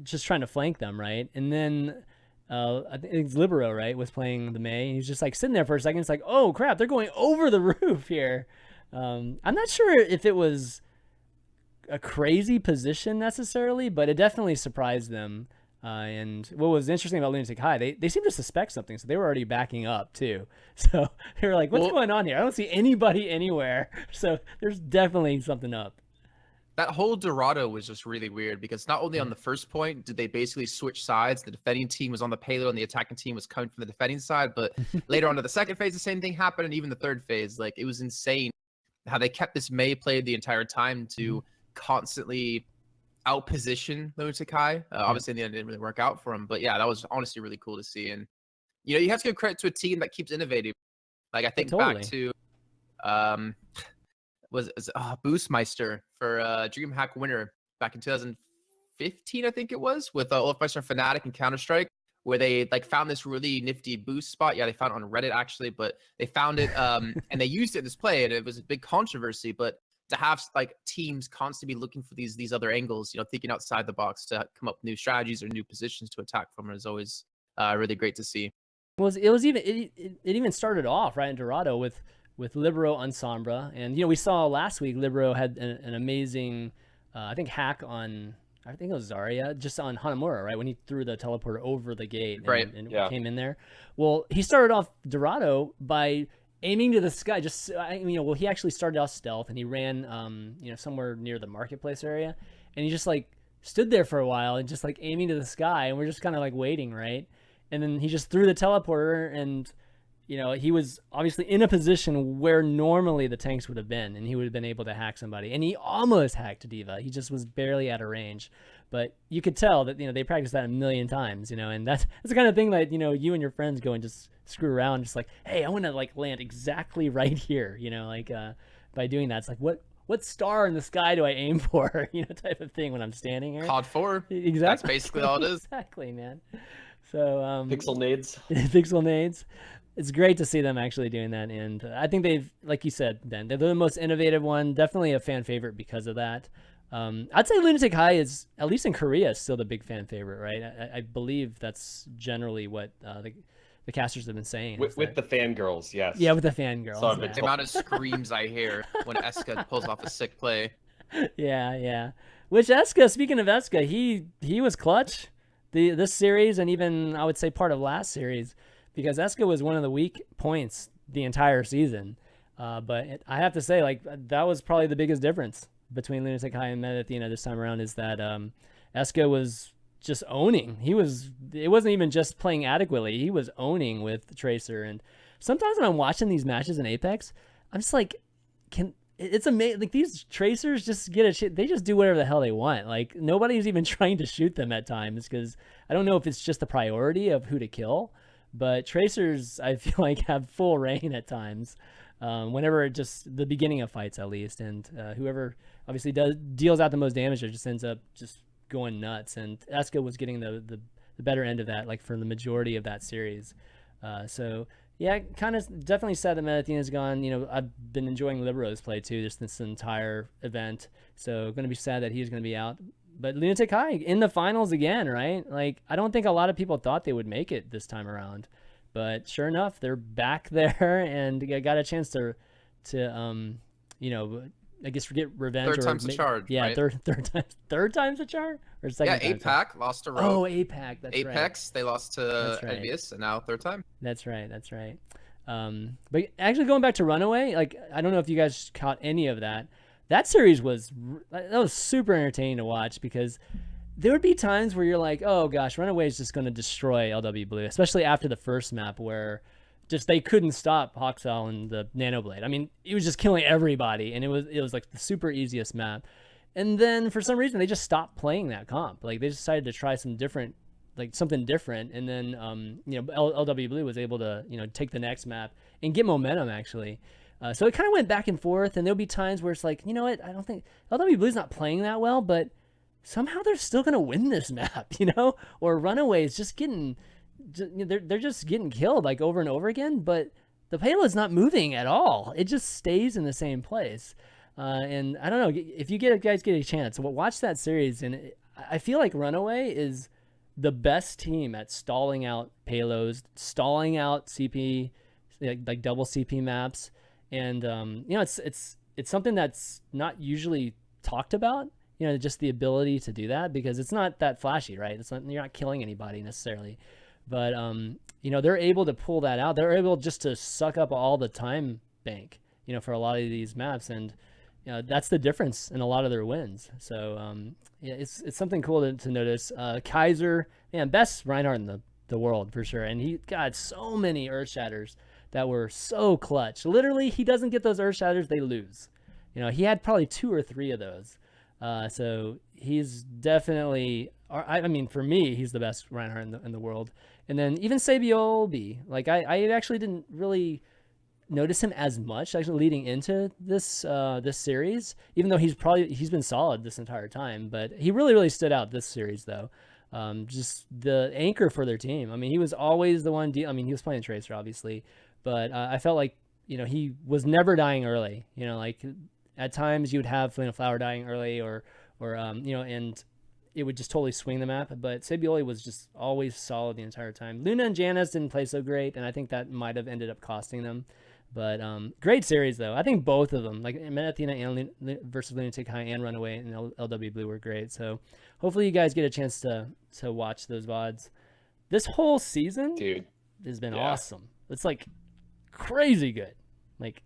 just trying to flank them, right? And then I think it's Libero, right, was playing the Mei, and he's just like sitting there for a second. It's like, oh crap, they're going over the roof here. I'm not sure if it was a crazy position necessarily, but it definitely surprised them. And what was interesting about Lunatic High, they seemed to suspect something, so they were already backing up too. So they were like, what's going on here? I don't see anybody anywhere. So there's definitely something up. That whole Dorado was just really weird because not only on the first point did they basically switch sides, the defending team was on the payload and the attacking team was coming from the defending side, but later on to the second phase, the same thing happened, and even the third phase, like it was insane how they kept this Mei played the entire time to constantly outposition Lunatic High. Obviously, in the end, it didn't really work out for him, but yeah, that was honestly really cool to see. And you have to give credit to a team that keeps innovating. Like I think back to was Boostmeister for DreamHack winner back in 2015, I think it was, with Wolfmeister and Fnatic and Counter-Strike, where they like found this really nifty boost spot. Yeah, they found it on Reddit actually, but they found it and they used it in this play, and it was a big controversy. But to have like teams constantly looking for these other angles, thinking outside the box to come up with new strategies or new positions to attack from is always really great to see. Well, it even started off right in Dorado with Libero on Sombra, and we saw last week Libero had an amazing I think hack on, I think it was Zarya, just on Hanamura, right, when he threw the teleporter over the gate and came in there. Well, he started off Dorado by aiming to the sky. He actually started off stealth and he ran somewhere near the marketplace area, and he just like stood there for a while and just like aiming to the sky, and we're just kind of like waiting, right? And then he just threw the teleporter, and he was obviously in a position where normally the tanks would have been, and he would have been able to hack somebody. And he almost hacked D.Va. He just was barely out of range. But you could tell that, they practiced that a million times, and that's the kind of thing that, you and your friends go and just screw around, just like, hey, I want to like land exactly right here, by doing that. It's like, what star in the sky do I aim for, type of thing when I'm standing here. COD 4. Exactly. That's basically all it is. Exactly, man. So pixel nades. Pixel nades. It's great to see them actually doing that, and I think they've, like you said, Ben, they're the most innovative one. Definitely a fan favorite because of that. I'd say Lunatic High is, at least in Korea, still the big fan favorite, right? I believe that's generally what the casters have been saying. With the fangirls, yes. Yeah, with the fangirls. So yeah. The amount of screams I hear when Eska pulls off a sick play. Yeah. Which Eska, speaking of Eska, he was clutch this series, and even I would say part of last series, because Eska was one of the weak points the entire season. But I have to say, like, that was probably the biggest difference between Lunatic High and Meta Athena this time around, is that Eska was just owning. It wasn't even just playing adequately. He was owning with Tracer. And sometimes when I'm watching these matches in Apex, I'm just like, it's amazing. Like, these Tracers just they just do whatever the hell they want. Like, nobody's even trying to shoot them at times, because I don't know if it's just the priority of who to kill, but Tracers, I feel like, have full reign at times. Whenever just the beginning of fights, at least, and whoever obviously deals out the most damage, it just ends up just going nuts. And Eska was getting the better end of that, like, for the majority of that series. So yeah, kind of definitely sad that Meta Athena's gone. I've been enjoying Libero's play too, just this entire event. So going to be sad that he's going to be out. But Lunatic High in the finals again, right? Like, I don't think a lot of people thought they would make it this time around, but sure enough, they're back there and got a chance to I guess get revenge. Third time's the charge. Yeah, right? third time's the charge, or second. Yeah, APAC lost to Rogue. Oh, APAC. That's Apex, they lost to right. Envious, and now third time. That's right. But actually, going back to Runaway, like, I don't know if you guys caught any of that. That series was super entertaining to watch, because there would be times where you're like, oh gosh, Runaway is just going to destroy LW Blue, especially after the first map where just they couldn't stop Hoxel and the Nanoblade. I mean, he was just killing everybody, and it was like the super easiest map. And then for some reason they just stopped playing that comp. Like, they decided to try something different, and then LW Blue was able to take the next map and get momentum actually. So it kind of went back and forth, and there'll be times where it's like, you know what, I don't think LW Blue's not playing that well, but somehow they're still gonna win this map, or Runaway is just getting. They're just getting killed like over and over again, but the payload's not moving at all. It just stays in the same place. And I don't know if you guys get a chance, watch that series. And I feel like Runaway is the best team at stalling out payloads, stalling out CP, like double CP maps. And it's something that's not usually talked about. just the ability to do that, because it's not that flashy, right? You're not killing anybody necessarily, but they're able to pull that out. They're able just to suck up all the time bank, for a lot of these maps, and that's the difference in a lot of their wins. So it's something cool to notice. Kaiser, man, best Reinhardt in the world for sure, and he got so many Earth Shatters that were so clutch. Literally, he doesn't get those Earth Shatters, they lose. He had probably 2 or 3 of those. So he's definitely, I mean, for me, he's the best Reinhardt in the world. And then even Sabiolbi, like I actually didn't really notice him as much actually leading into this series, even though he's been solid this entire time. But he really stood out this series though. Just the anchor for their team. I mean, he was always the one. He was playing Tracer obviously, but I felt like he was never dying early. Like at times you would have Flower dying early, or and it would just totally swing the map. But Sabioli was just always solid the entire time. Luna and Janus didn't play so great, and I think that might have ended up costing them. But great series though. I think both of them, like Athena and versus Lunatic High and Runaway and LW Blue, were great. So hopefully you guys get a chance to watch those VODs. This whole season, dude, has been awesome. It's like crazy good, like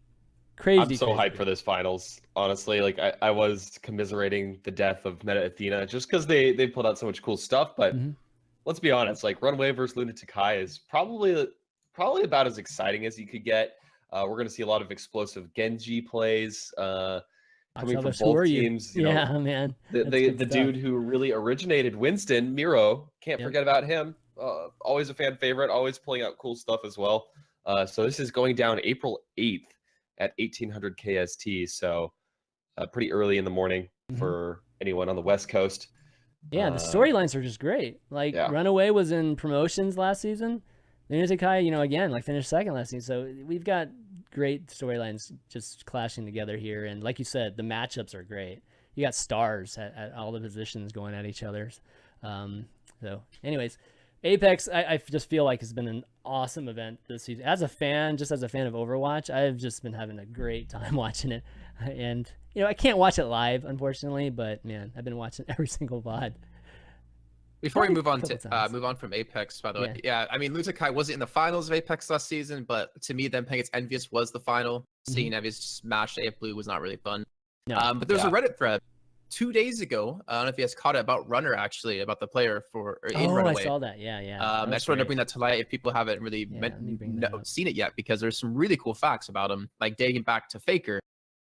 crazy. I'm so crazy hyped good. for this finals. Honestly, like I was commiserating the death of Meta Athena just because they pulled out so much cool stuff. But let's be honest, like Runaway versus Lunatic High is probably about as exciting as you could get. We're going to see a lot of explosive Genji plays coming from both teams. Yeah, man. The dude who really originated Winston, Miro, can't forget about him. Always a fan favorite, always pulling out cool stuff as well. So this is going down April 8th at 1800 KST. So pretty early in the morning for anyone on the West Coast. Yeah, the storylines are just great. Like Runaway was in promotions last season. Lunatic High, again, like finished second last season. So we've got great storylines just clashing together here. And like you said, the matchups are great. You got stars at all the positions going at each other. So anyways, Apex, I just feel like has been an awesome event this season. As a fan of Overwatch, I've just been having a great time watching it. And, I can't watch it live, unfortunately, but man, I've been watching every single VOD. Before we move on from Apex, by the way, I mean, Lunatic High wasn't in the finals of Apex last season, but to me, them playing against Envious was the final. Seeing Envious smash AF Blue was not really fun. No. But there's a Reddit thread 2 days ago. I don't know if you guys caught it, about Runner, actually, about the player in Runaway. I saw that. Yeah. I just wanted to bring that to light if people haven't really seen it yet, because there's some really cool facts about him, like dating back to Faker.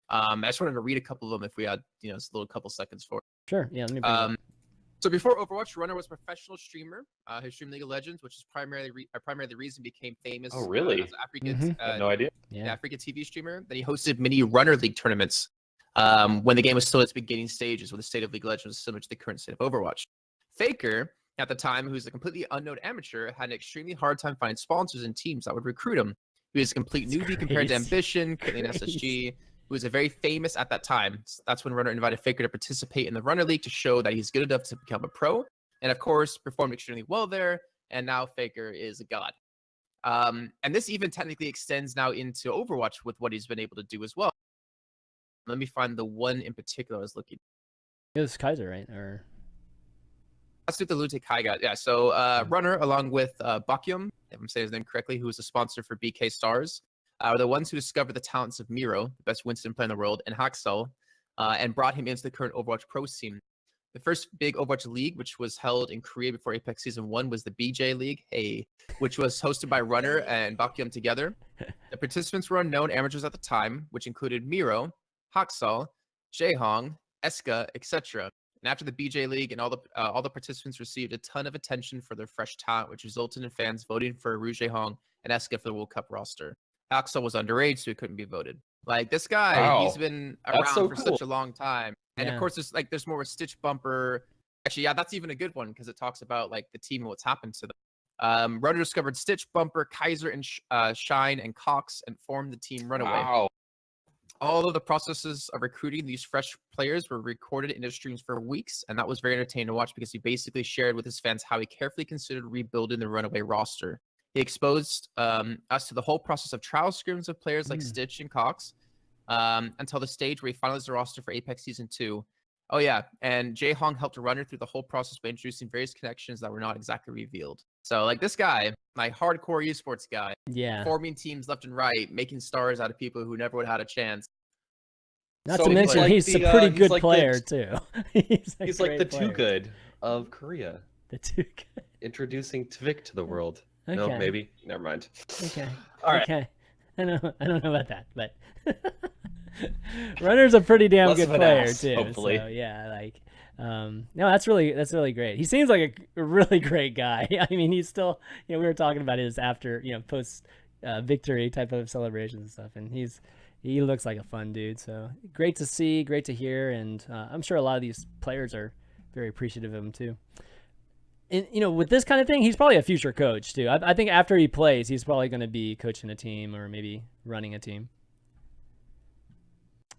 I just wanted to read a couple of them if we had, just a little couple seconds for it. Sure. Yeah. Let me bring it up. So before Overwatch, Runner was a professional streamer. He streamed League of Legends, which is primarily the reason he became famous. Oh, really? As African, I had no idea. African TV streamer. Then he hosted many Runner League tournaments when the game was still at its beginning stages, when the state of League of Legends was similar to the current state of Overwatch. Faker, at the time, who's a completely unknown amateur, had an extremely hard time finding sponsors and teams that would recruit him. He was a complete newbie compared to Ambition, Kaplan, SSG, who was very famous at that time. That's when Runner invited Faker to participate in the Runner League to show that he's good enough to become a pro. And of course, performed extremely well there. And now Faker is a god. And this even technically extends now into Overwatch with what he's been able to do as well. Let me find the one in particular I was looking. It was Kaiser, right? Or let's do the Lunatic High guy. Yeah, so Runner, along with Bakyum, if I'm saying his name correctly, who was a sponsor for BK Stars, are the ones who discovered the talents of Miro, the best Winston player in the world, and Haxel, and brought him into the current Overwatch Pro scene. The first big Overwatch League, which was held in Korea before Apex Season 1, was the BJ League, which was hosted by Runner and Bakyum together. The participants were unknown amateurs at the time, which included Miro, Haxel, Jaehong, Eska, etc. And after the BJ League, and all the participants received a ton of attention for their fresh talent, which resulted in fans voting for Ru Jaehong and Eska for the World Cup roster. Haxel was underage, so he couldn't be voted. Like, this guy, he's been around for such a long time. And of course, there's more of a Stitch bumper. Actually, yeah, that's even a good one because it talks about like the team and what's happened to them. Runner discovered Stitch, Bumper, Kaiser, and Shine and Cox and formed the team Runaway. Wow. All of the processes of recruiting these fresh players were recorded in his streams for weeks, and that was very entertaining to watch because he basically shared with his fans how he carefully considered rebuilding the Runaway roster. He exposed us to the whole process of trial scrims of players like Stitch and Cox until the stage where he finalized the roster for Apex Season 2. Oh yeah, and Jae Hong helped a runner through the whole process by introducing various connections that were not exactly revealed. So like this guy, my hardcore esports guy, Yeah. forming teams left and right, making stars out of people who never would have had a chance. Not So to he's mention like he's the, a pretty he's good like the- player too. He's like the too player. good of Korea, The too good. introducing Tvik to the world. Okay. No, maybe. Never mind. Okay. All right. Okay. I don't know about that, but Runner's a pretty damn Less good of an player ass, too. hopefully. So yeah, like no, that's really great. He seems like a really great guy. I mean, he's still, we were talking about his after, post victory type of celebrations and stuff, and he looks like a fun dude. So great to see, great to hear, and I'm sure a lot of these players are very appreciative of him too. And with this kind of thing, he's probably a future coach too. I think after he plays, he's probably going to be coaching a team or maybe running a team.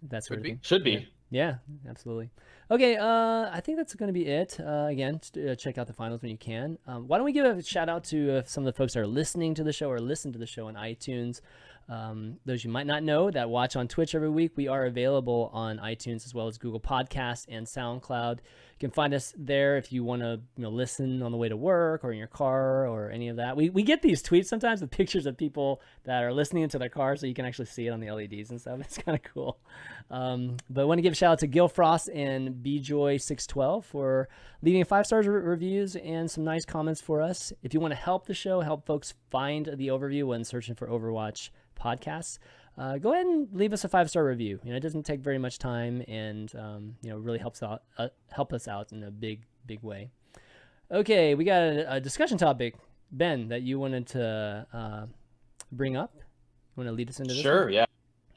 That sort of thing. Should be. Yeah, absolutely. Okay, I think that's going to be it. Again, check out the finals when you can. Why don't we give a shout out to some of the folks that are listening to the show or listen to the show on iTunes. Those you might not know that watch on Twitch every week, we are available on iTunes as well as Google Podcasts and SoundCloud. You can find us there if you want to listen on the way to work or in your car or any of that. We get these tweets sometimes with pictures of people that are listening into their car, so you can actually see it on the LEDs and stuff. It's kind of cool. But I want to give a shout out to Gil Frost and BJoy612 for leaving 5-star reviews and some nice comments for us. If you want to help the show, help folks find the overview when searching for Overwatch podcasts, go ahead and leave us a 5-star review. It doesn't take very much time, and really help us out in a big way. Okay, we got a discussion topic, Ben, that you wanted to bring up. You want to lead us into this? Sure. one? Yeah.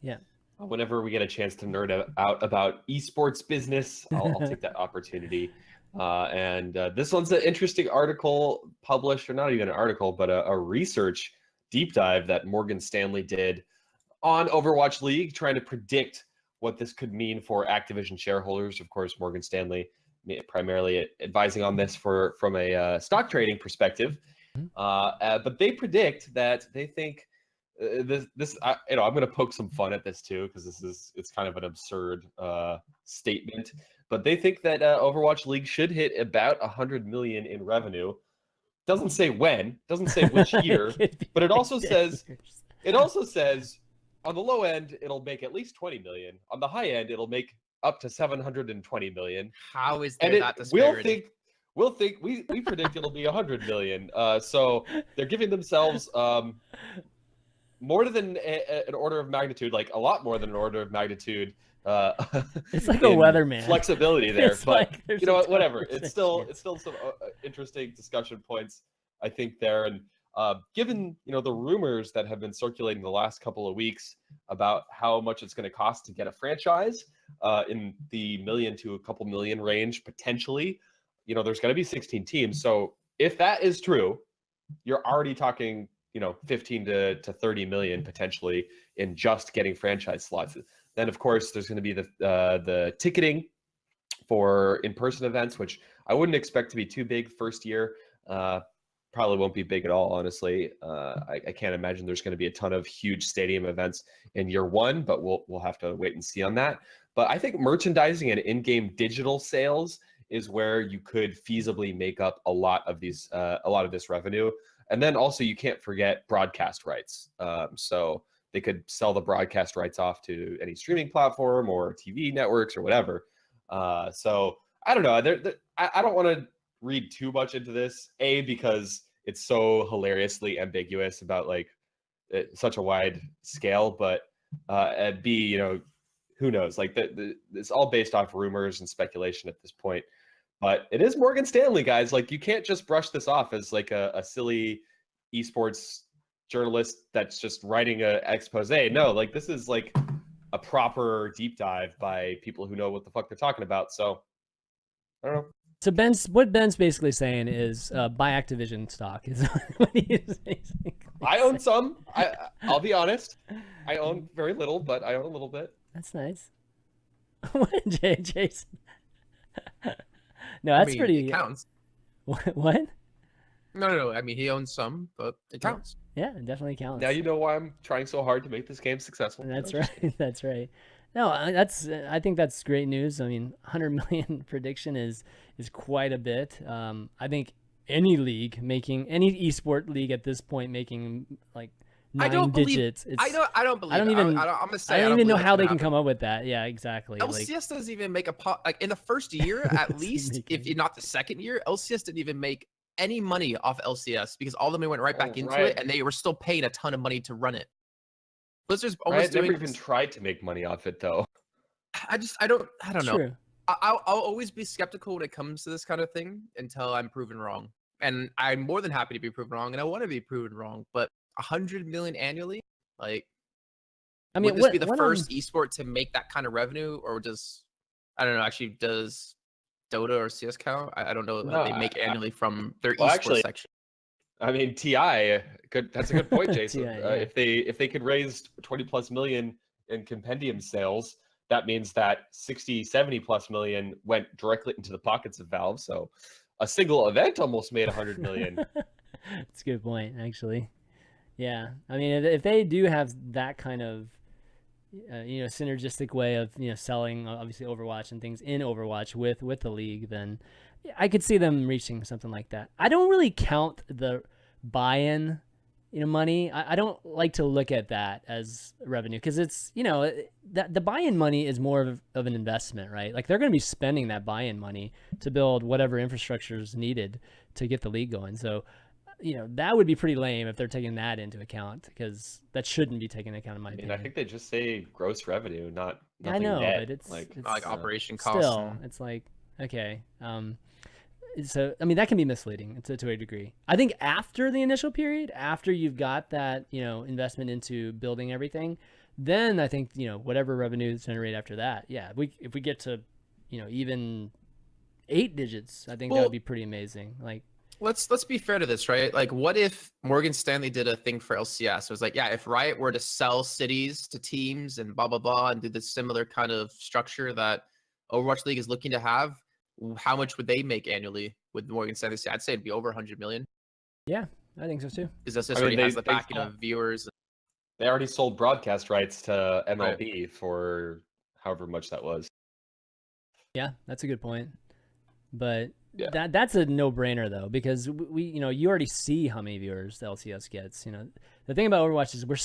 Yeah. Whenever we get a chance to nerd out about esports business, I'll take that opportunity. And this one's an interesting article published, or not even an article, but a research deep dive that Morgan Stanley did on Overwatch League, trying to predict what this could mean for Activision shareholders. Of course, Morgan Stanley primarily advising on this from a stock trading perspective. But they predict that they think I'm going to poke some fun at this too, because it's kind of an absurd statement. But they think that Overwatch League should hit about 100 million in revenue. Doesn't say when, doesn't say which year, but it also says on the low end it'll make at least 20 million. On the high end it'll make up to 720 million. How is there that disparity? We predict it'll be 100 million. So they're giving themselves more than an order of magnitude, like a lot more than an order of magnitude. It's like a weatherman flexibility there, it's but like whatever. It's still some interesting discussion points, I think, there. And given the rumors that have been circulating the last couple of weeks about how much it's going to cost to get a franchise in the million to a couple million range potentially, there's going to be 16 teams. So if that is true, you're already talking 15 to 30 million potentially in just getting franchise slots. Then of course there's going to be the ticketing for in-person events, which I wouldn't expect to be too big first year. Probably won't be big at all, honestly. I can't imagine there's going to be a ton of huge stadium events in year one, but we'll have to wait and see on that. But I think merchandising and in-game digital sales is where you could feasibly make up a lot of this revenue. And then also you can't forget broadcast rights. So they could sell the broadcast rights off to any streaming platform or TV networks or whatever. So I don't know. I don't want to read too much into this, because it's so hilariously ambiguous about such a wide scale, but and B, who knows? It's all based off rumors and speculation at this point. But it is Morgan Stanley, guys. You can't just brush this off as a silly esports journalist that's just writing a expose. No, this is a proper deep dive by people who know what the fuck they're talking about. So I don't know. So what Ben's basically saying is buy Activision stock is what he's basically I own some. I'll be honest. I own very little, but I own a little bit. That's nice. What, Jason? No, that's pretty. It counts. What? No. I mean, he owns some, but it counts. Yeah, it definitely counts. Now you know why I'm trying so hard to make this game successful. That's right. That's right. No, I think that's great news. I mean, 100 million prediction is quite a bit. I think any esport league at this point making like I 9 don't believe. digits. I don't believe. I don't it. even. I'm gonna say I don't don't even know believe how that's they gonna can come up with that. Yeah, exactly. happen. Like LCS doesn't even make like in the first year at Doesn't least, make if any- not the second year, LCS didn't even make any money off LCS because all the money went right back into right. it, and they were still paying a ton of money to run it. Blizzard's almost Riot never doing. even tried to make money off it though. I don't know. True. I'll always be skeptical when it comes to this kind of thing until I'm proven wrong. And I'm more than happy to be proven wrong, and I want to be proven wrong. But 100 million annually, like, I mean, would this be the when first esport to make that kind of revenue, or I don't know. Actually, does Dota or CS count? I don't know No, what they make annually from their well, esports actually, section. I mean, TI. That's a good point, Jason. TI, yeah. If they could raise 20+ million in compendium sales, that means that 60, 70+ million went directly into the pockets of Valve. So a single event almost made 100 million. That's a good point, actually. Yeah, I mean, if they do have that kind of synergistic way of selling obviously Overwatch and things in Overwatch with the league, then I could see them reaching something like that. I don't really count the buy-in money. I don't like to look at that as revenue because it's that the buy-in money is more of an investment, right? Like they're going to be spending that buy-in money to build whatever infrastructure is needed to get the league going. So that would be pretty lame if they're taking that into account because that shouldn't be taken into account in my opinion. I think they just say gross revenue, not I nothing know, net. but it's like operation costs. still, it's like, okay. So, I mean, that can be misleading to a degree. I think after the initial period, after you've got that, investment into building everything, then I think, whatever revenue is generated after that. Yeah. If we get to, even 8 digits, I think that would be pretty amazing. Like, let's be fair to this, right? Like, what if Morgan Stanley did a thing for LCS? It was like, yeah, if Riot were to sell cities to teams and blah blah blah and do this similar kind of structure that Overwatch League is looking to have, how much would they make annually with Morgan Stanley? I'd say it'd be over 100 million. Yeah, I think so too. Because this already has the backing of viewers. They already sold broadcast rights to MLB for however much that was. Yeah, that's a good point. But Yeah. that's a no-brainer though, because we you already see how many viewers the LCS gets. The thing about Overwatch is we're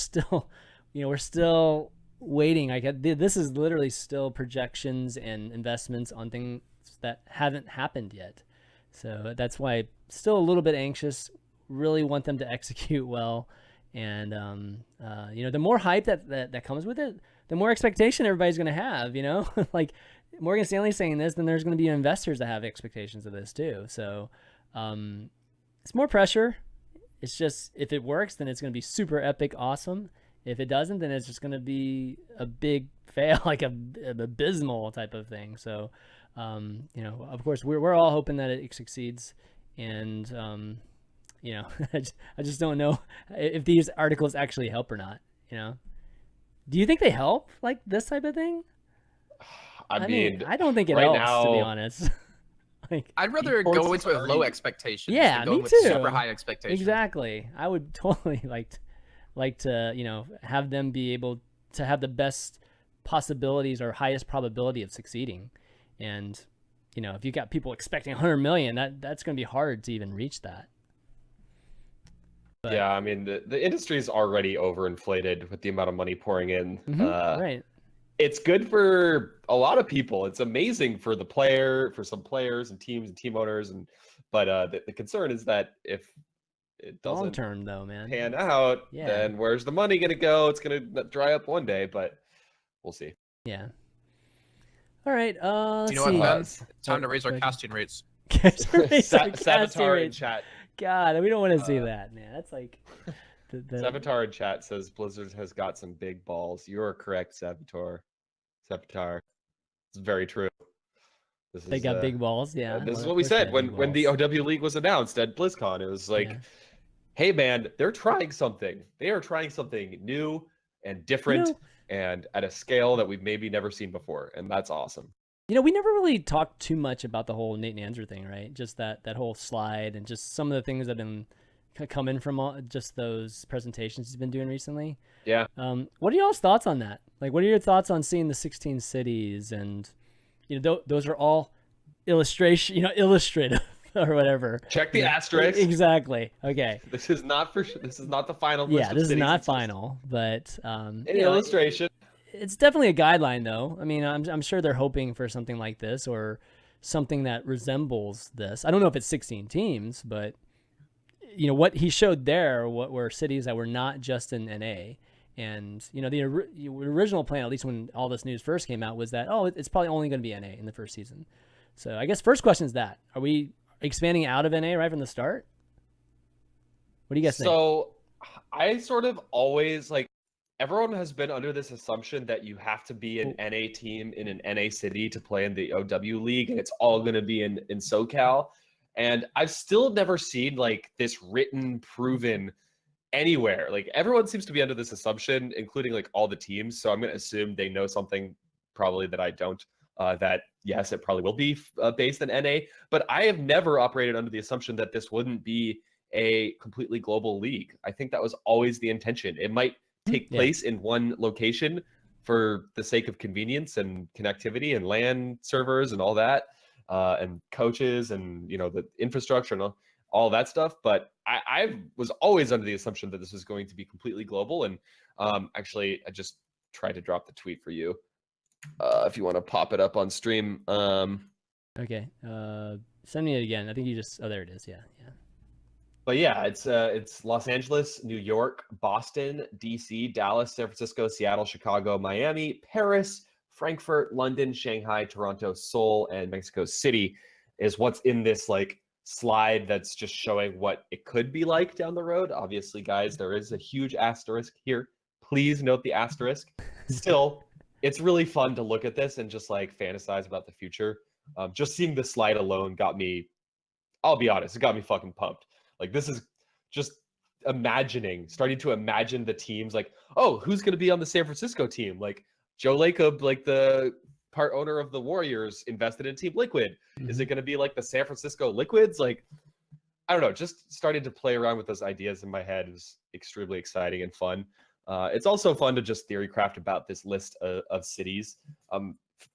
still waiting. Like this is literally still projections and investments on things that haven't happened yet. So that's why still a little bit anxious. Really want them to execute well, and the more hype that comes with it, the more expectation everybody's going to have. Like Morgan Stanley's saying this, then there's going to be investors that have expectations of this too. So it's more pressure. It's just if it works, then it's going to be super epic, awesome. If it doesn't, then it's just going to be a big fail, like an abysmal type of thing. So, of course, we're all hoping that it succeeds, and I just don't know if these articles actually help or not. Do you think they help, like this type of thing? I mean, I don't think it right helps, now, to be honest. Like, I'd rather go into it with low expectations. Yeah, than go me with too. Super high expectations. Exactly. I would totally like to have them be able to have the best possibilities or highest probability of succeeding. And if you got people expecting 100 million, that's going to be hard to even reach that. But, yeah, I mean the industry is already overinflated with the amount of money pouring in. Right. It's good for a lot of people. It's amazing for for some players and teams and team owners, but the concern is that if it doesn't long term though, man, pan out, then where's the money gonna go? It's gonna dry up one day, but we'll see. Yeah. All right. Let's you know see. what, man? It's time to raise our casting rates. Savitar in chat. God, we don't want to see that, man. That's like Savitar in chat says Blizzard has got some big balls. You are correct, Savitar. It's very true. They got big balls, yeah. This is what we said when the OW League was announced at BlizzCon. It was like, hey man, they're trying something. They are trying something new and different and at a scale that we've maybe never seen before, and that's awesome. We never really talked too much about the whole Nate Nanzer thing, right? Just that whole slide and just some of the things that have been coming from just those presentations he's been doing recently. Yeah. What are y'all's thoughts on that? Like, what are your thoughts on seeing the 16 cities? And those are all illustrative or whatever. Check the asterisk. Exactly. Okay. This is not the final list Yeah, of this is cities. not It's just final, but an illustration. it's definitely a guideline, though. I mean, I'm sure they're hoping for something like this or something that resembles this. I don't know if it's 16 teams, but what he showed there, what were cities that were not just in NA. And the original plan, at least when all this news first came out, was that it's probably only going to be NA in the first season. So I guess first question is that: are we expanding out of NA right from the start? What do you guys think? So I sort of always everyone has been under this assumption that you have to be an NA team in an NA city to play in the OW League, and it's all going to be in SoCal. And I've still never seen this written, proven anywhere. Everyone seems to be under this assumption, including all the teams. So I'm going to assume they know something probably that I don't, that yes, it probably will be based in NA, but I have never operated under the assumption that this wouldn't be a completely global league. I think that was always the intention. It might take place in one location for the sake of convenience and connectivity and LAN servers and all that, and coaches and the infrastructure and all that stuff. But I was always under the assumption that this was going to be completely global. And actually, I just tried to drop the tweet for you if you want to pop it up on stream. Okay, send me it again. I think you just. Oh, there it is. Yeah. But yeah, it's Los Angeles, New York, Boston, DC, Dallas, San Francisco, Seattle, Chicago, Miami, Paris, Frankfurt, London, Shanghai, Toronto, Seoul, and Mexico City is what's in this slide that's just showing what it could be like down the road. Obviously, guys, there is a huge asterisk here. Please note the asterisk. Still, it's really fun to look at this and just fantasize about the future. Just seeing the slide alone got me, I'll be honest, it got me fucking pumped. This is just starting to imagine the teams who's going to be on the San Francisco team? Joe Lacob, the part owner of the Warriors, invested in Team Liquid. Mm-hmm. Is it going to be the San Francisco Liquids? I don't know. Just starting to play around with those ideas in my head is extremely exciting and fun. It's also fun to just theory craft about this list of cities.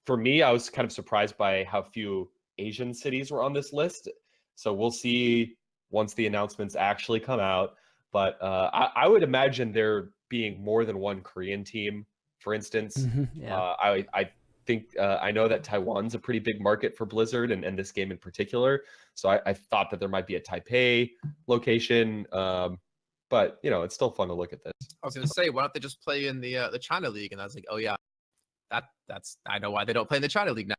For me, I was kind of surprised by how few Asian cities were on this list. So we'll see once the announcements actually come out. But I would imagine there being more than one Korean team, for instance. Mm-hmm, yeah. I think I know that Taiwan's a pretty big market for Blizzard and this game in particular. So I thought that there might be a Taipei location. But it's still fun to look at this. I was gonna say, why don't they just play in the China League? And I was like, oh yeah, that's I know why they don't play in the China League now.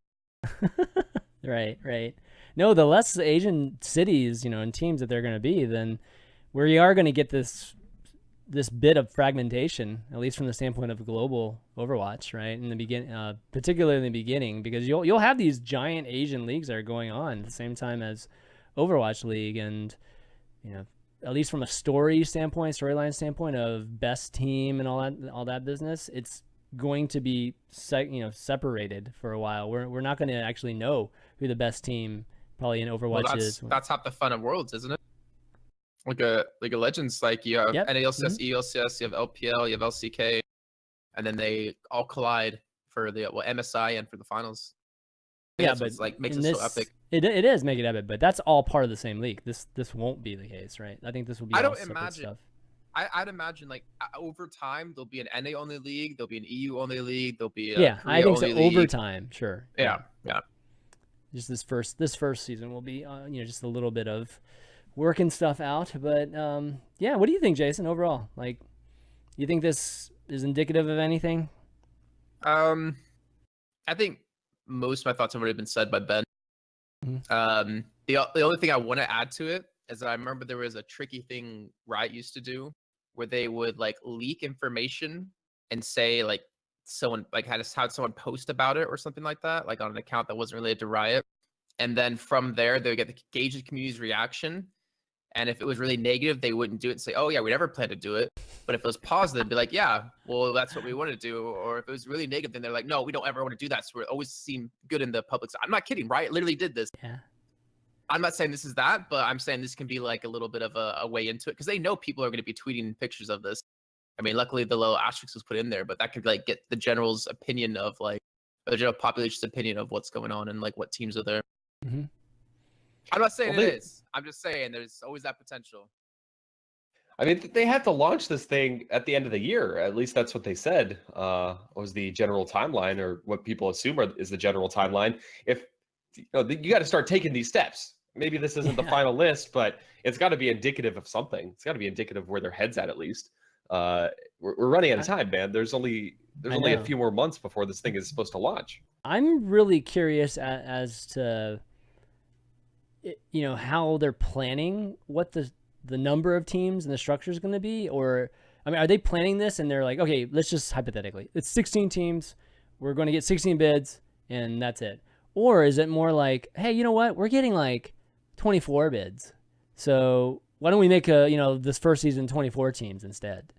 Right. No, the less Asian cities, and teams that they're going to be, then we are going to get this bit of fragmentation, at least from the standpoint of global Overwatch, right? In the beginning, particularly in the beginning, because you'll have these giant Asian leagues that are going on at the same time as Overwatch League, and at least from a storyline standpoint of best team and all that business, it's going to be separated for a while. We're not going to actually know who the best team probably in Overwatch is. That's half the fun of Worlds, isn't it? Like a Legends, you have NALCS, ELCS, you have LPL, you have LCK, and then they all collide for the MSI and for the finals. Yeah, but makes it so epic. It is make it epic, but that's all part of the same league. This won't be the case, right? I think this will be. I don't imagine. Stuff. I'd imagine over time there'll be an NA only league, there'll be an EU only league, there'll be I think so. League. Over time, sure. Yeah. Just this first season will be just a little bit of working stuff out, but what do you think, Jason? Overall, you think this is indicative of anything? I think most of my thoughts have already been said by Ben. Mm-hmm. The only thing I want to add to it is that I remember there was a tricky thing Riot used to do where they would leak information and say someone had someone post about it or something like that, on an account that wasn't related to Riot. And then from there, they would get the gauge the community's reaction. And if it was really negative, they wouldn't do it and say, oh yeah, we never planned to do it. But if it was positive, they'd be like, yeah, well, that's what we want to do. Or if it was really negative, then they're like, no, we don't ever want to do that. So it always seemed good in the public. I'm not kidding. Riot literally did this. Yeah. I'm not saying this is that, but I'm saying this can be a little bit of a way into it because they know people are going to be tweeting pictures of this. I mean, luckily the little asterisk was put in there, but that could like get the general's opinion of like, or the general population's opinion of what's going on and like what teams are there. Mm-hmm. I'm not saying Well, it is. I'm just saying there's always that potential. I mean, they have to launch this thing at the end of the year. At least that's what they said was the general timeline, or what people assume is the general timeline. If you got to start taking these steps. Maybe this isn't the final list, but it's got to be indicative of something. It's got to be indicative of where their head's at least. We're running out of time, man. There's only a few more months before this thing is supposed to launch. I'm really curious as to how they're planning, what the number of teams and the structure is going to be. Or I mean, are they planning this and they're like, okay, let's just hypothetically, it's 16 teams, we're going to get 16 bids and that's it? Or is it more like, hey, you know what, we're getting like 24 bids, so why don't we make this first season 24 teams instead?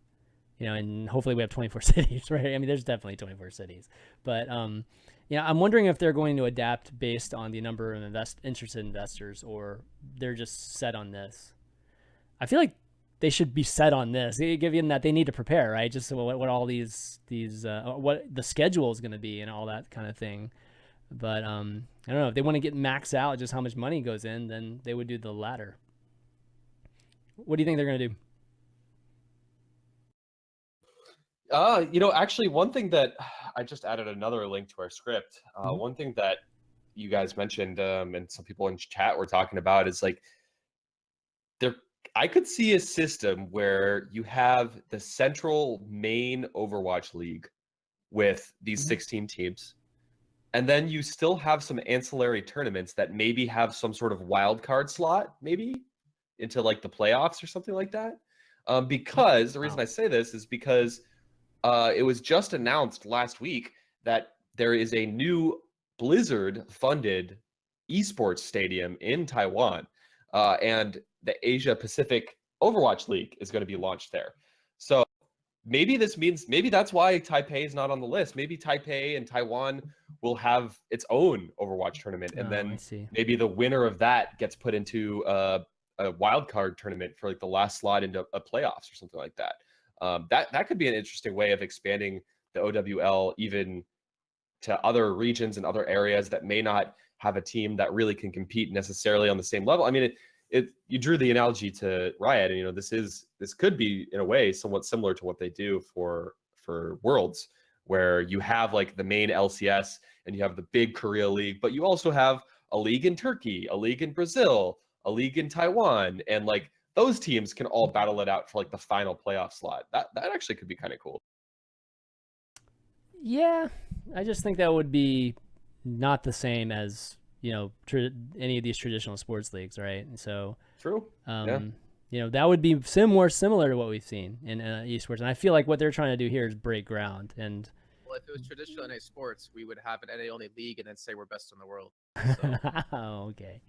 And hopefully we have 24 cities, right? I mean, there's definitely 24 cities, but I'm wondering if they're going to adapt based on the number of interested investors, or they're just set on this. I feel like they should be set on this, given that they need to prepare, right? Just what all these what the schedule is going to be and all that kind of thing. But I don't know, if they want to get max out just how much money goes in, then they would do the latter. What do you think they're going to do? Actually, one thing that I just added another link to our script. One thing that you guys mentioned, and some people in chat were talking about, is like I could see a system where you have the central main Overwatch League with these 16 teams, and then you still have some ancillary tournaments that maybe have some sort of wild card slot, maybe into like the playoffs or something like that. Because the reason I say this is because it was just announced last week that there is a new Blizzard-funded esports stadium in Taiwan, and the Asia Pacific Overwatch League is going to be launched there. So maybe that's why Taipei is not on the list. Maybe Taipei and Taiwan will have its own Overwatch tournament, and then maybe the winner of that gets put into a wild card tournament for like the last slot into a playoffs or something like that. That could be an interesting way of expanding the OWL even to other regions and other areas that may not have a team that really can compete necessarily on the same level. I mean, you drew the analogy to Riot, and this could be in a way somewhat similar to what they do for Worlds, where you have like the main LCS and you have the big Korea League, but you also have a league in Turkey, a league in Brazil, a league in Taiwan, and like those teams can all battle it out for like the final playoff slot. That actually could be kind of cool. Yeah, I just think that would be not the same as any of these traditional sports leagues, right? And so true. That would be more similar to what we've seen in esports, and I feel like what they're trying to do here is break ground. And well, if it was traditional NA sports, we would have an NA only league and then say we're best in the world. So. Okay.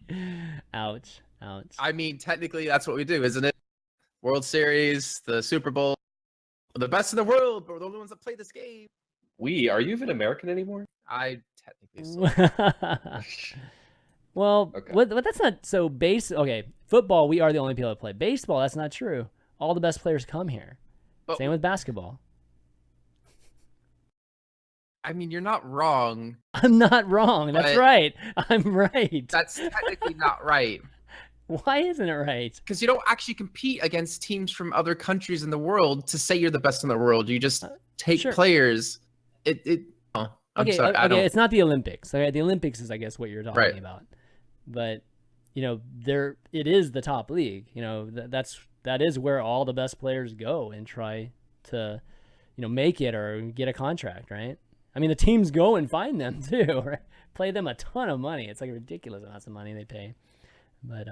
Ouch. I mean, technically that's what we do, isn't it? World Series, the Super Bowl, we're the best in the world, but we're the only ones that play this game. Are you even American anymore? I technically so. Well, okay. But that's not so okay, football, we are the only people that play. Baseball, that's not true. All the best players come here. But, same with basketball. I mean, you're not wrong. I'm not wrong. That's right. I'm right. That's technically not right. Why isn't it right? Because you don't actually compete against teams from other countries in the world to say you're the best in the world. You just take players. Okay, it's not the Olympics. Okay, the Olympics is, I guess, what you're talking about. But it is the top league. That is where all the best players go and try to, make it or get a contract, right? I mean, the teams go and find them too, right? Play them a ton of money. It's like ridiculous amounts of money they pay. But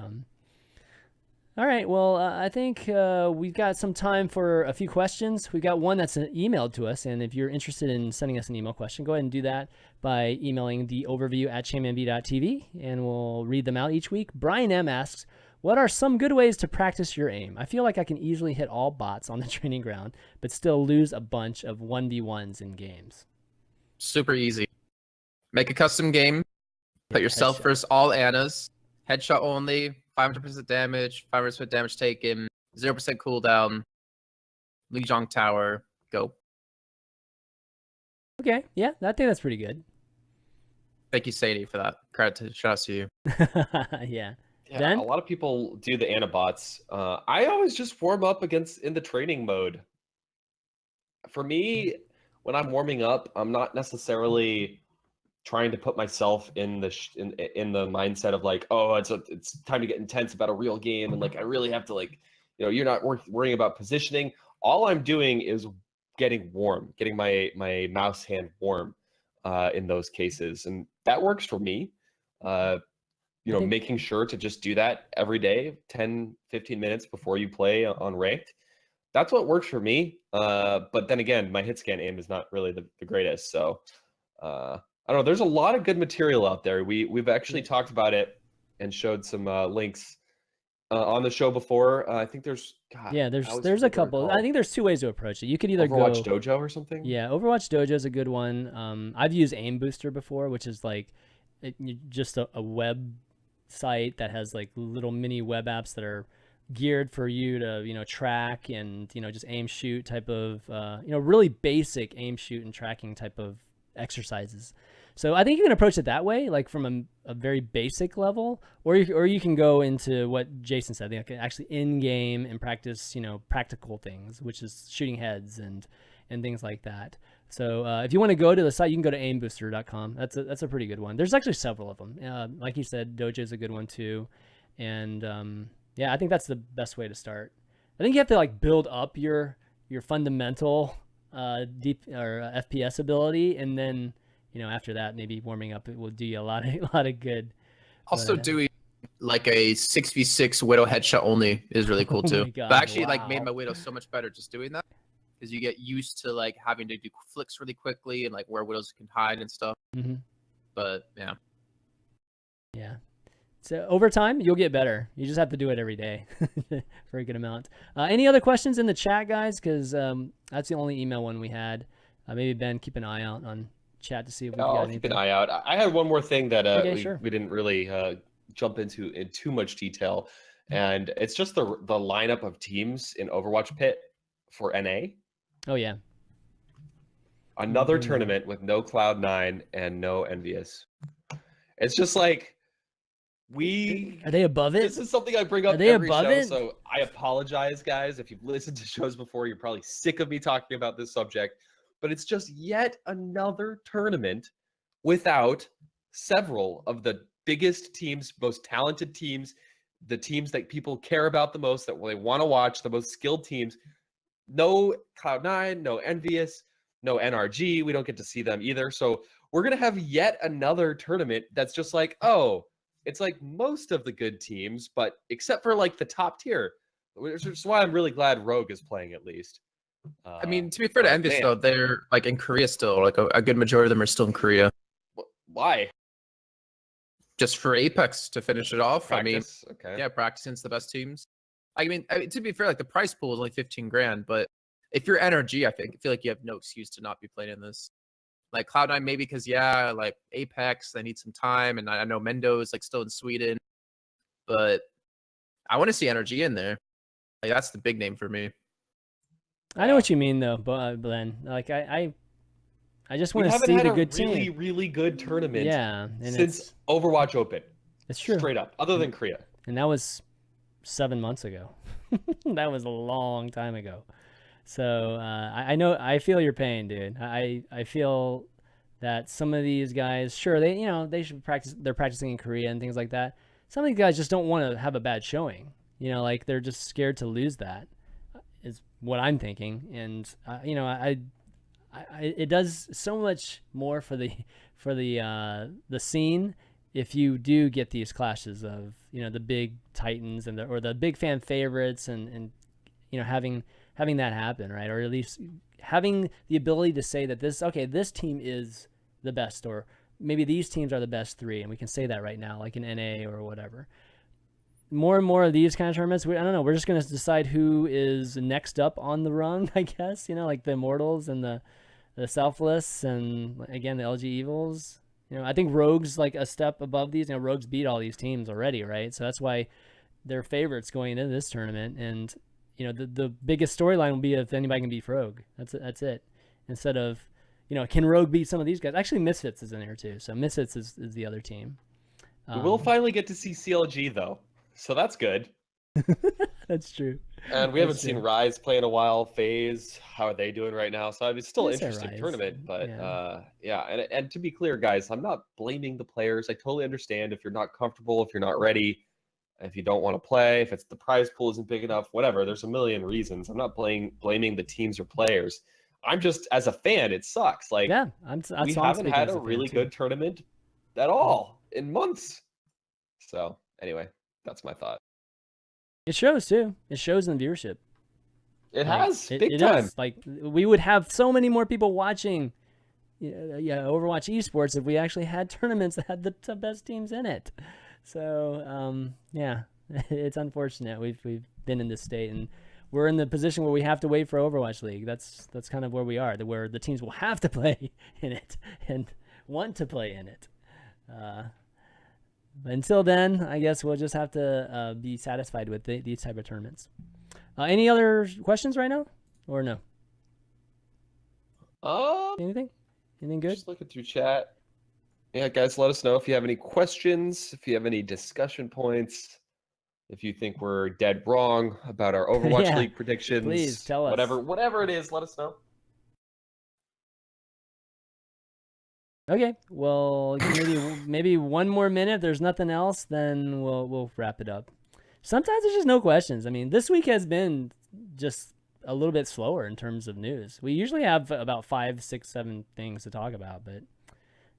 all right. Well, I think we've got some time for a few questions. We've got one that's emailed to us, and if you're interested in sending us an email question, go ahead and do that by emailing the overview at ChanManV.tv, and we'll read them out each week. Brian M asks, what are some good ways to practice your aim? I feel like I can easily hit all bots on the training ground, but still lose a bunch of 1v1s in games. Super easy. Make a custom game. Put yourself versus all Annas. Headshot only. 500% damage. 500% damage taken. 0% cooldown. Lijiang Tower, go. Okay, yeah, I think that's pretty good. Thank you, Sadie, for that. Shout out to you. Yeah. Yeah, Ben? a lot of people do the Anabots. I always just warm up in the training mode. For me, when I'm warming up, I'm not necessarily trying to put myself in in the mindset of like, oh, it's time to get intense about a real game, and like I really have to like, you're not worrying about positioning. All I'm doing is getting warm, getting my mouse hand warm in those cases, and that works for me. Making sure to just do that every day, 10, 15 minutes before you play on ranked. That's what works for me. But then again, my hit scan aim is not really the greatest. So I don't know. There's a lot of good material out there. We've actually talked about it and showed some links on the show before. I think there's there's a couple. I think there's two ways to approach it. You could either Overwatch Dojo or something. Yeah, Overwatch Dojo is a good one. I've used Aim Booster before, which is like just a web site that has like little mini web apps that are geared for you to track and just aim shoot type of really basic aim shoot and tracking type of exercises. So I think you can approach it that way, like from a very basic level, or you can go into what Jason said, like actually in game and practice practical things, which is shooting heads and things like that. So if you want to go to the site, you can go to aimbooster.com. That's a pretty good one. There's actually several of them. Like you said, Dojo is a good one too. And yeah, I think that's the best way to start. I think you have to like build up your fundamental deep or FPS ability, and then after that, maybe warming up it will do you a lot of good. Also, doing like a 6v6 Widow headshot only is really cool too. God, but actually, like made my Widow so much better just doing that. Because you get used to like having to do flicks really quickly and like where widows can hide and stuff. Mm-hmm. But yeah. So over time, you'll get better. You just have to do it every day for a good amount. Any other questions in the chat, guys? Because that's the only email one we had. Maybe Ben, keep an eye out on chat to see if we got anything. Keep an eye out. I had one more thing that sure. we didn't really jump into in too much detail, and it's just the lineup of teams in Overwatch Pit for NA. Oh yeah. Another tournament with no Cloud9 and no Envious. It's just like are they above it? This is something I bring up every show, so I apologize, guys. If you've listened to shows before, you're probably sick of me talking about this subject. But it's just yet another tournament without several of the biggest teams, most talented teams, the teams that people care about the most, that they want to watch, the most skilled teams. No Cloud9, no Envious, no NRG. We don't get to see them either. So we're going to have yet another tournament that's just like, oh, it's like most of the good teams, but except for like the top tier, which is why I'm really glad Rogue is playing at least. I mean, to be fair to Envious, though, they're like in Korea still. Like a good majority of them are still in Korea. Why? Just for Apex to finish it off. Practice? I mean, yeah, practicing's the best teams. I mean, to be fair, like the price pool is only 15 grand, but if you're NRG, I feel like you have no excuse to not be playing in this. Like Cloud9, maybe because like Apex, they need some time, and I know Mendo is like still in Sweden, but I want to see NRG in there. Like that's the big name for me. I know what you mean though, Glenn. Like I just want to see the good team. Really, really good tournament. Yeah, since Overwatch Open. It's true. Straight up, other than Korea. And that was 7 months ago. That was a long time ago. So I know, I feel your pain, dude. I feel that some of these guys, sure, they should practice. They're practicing in Korea and things like that. Some of these guys just don't want to have a bad showing. Like they're just scared to lose that. Is what I'm thinking. And it does so much more for the scene if you do get these clashes of the big titans and or the big fan favorites and having that happen, right? Or at least having the ability to say that this team is the best, or maybe these teams are the best three, and we can say that right now, like in NA or whatever. More and more of these kind of tournaments, I don't know, we're just going to decide who is next up on the rung, I guess, like the Immortals and the Selfless and, again, the LG Evils. I think Rogue's like a step above these. Rogue's beat all these teams already, right? So that's why they're favorites going into this tournament. And, the biggest storyline will be if anybody can beat Rogue. That's it. Instead of, can Rogue beat some of these guys? Actually, Misfits is in there too. So Misfits is the other team. We will finally get to see CLG though, so that's good. That's true. And we haven't seen Rise play in a while. FaZe, how are they doing right now? So it's still an interesting tournament, but yeah. And to be clear, guys, I'm not blaming the players. I totally understand if you're not comfortable, if you're not ready, if you don't want to play, if it's the prize pool isn't big enough, whatever. There's a million reasons. I'm not blaming the teams or players. I'm just, as a fan, it sucks. Like, we haven't had a really good tournament at all in months. So anyway, that's my thought. It shows too. It shows in the viewership. It has big time. Does. Like, we would have so many more people watching, Overwatch esports if we actually had tournaments that had the best teams in it. So yeah, it's unfortunate we've been in this state, and we're in the position where we have to wait for Overwatch League. That's kind of where we are, where the teams will have to play in it and want to play in it. But until then, I guess we'll just have to be satisfied with these type of tournaments. Any other questions right now, or no? Anything good? Just looking through chat. Yeah, guys, let us know if you have any questions, if you have any discussion points, if you think we're dead wrong about our Overwatch League predictions. Please tell us. Whatever it is, let us know. Okay, well, maybe one more minute. If there's nothing else, then we'll wrap it up. Sometimes there's just no questions. I mean, this week has been just a little bit slower in terms of news. We usually have about 5, 6, 7 things to talk about, but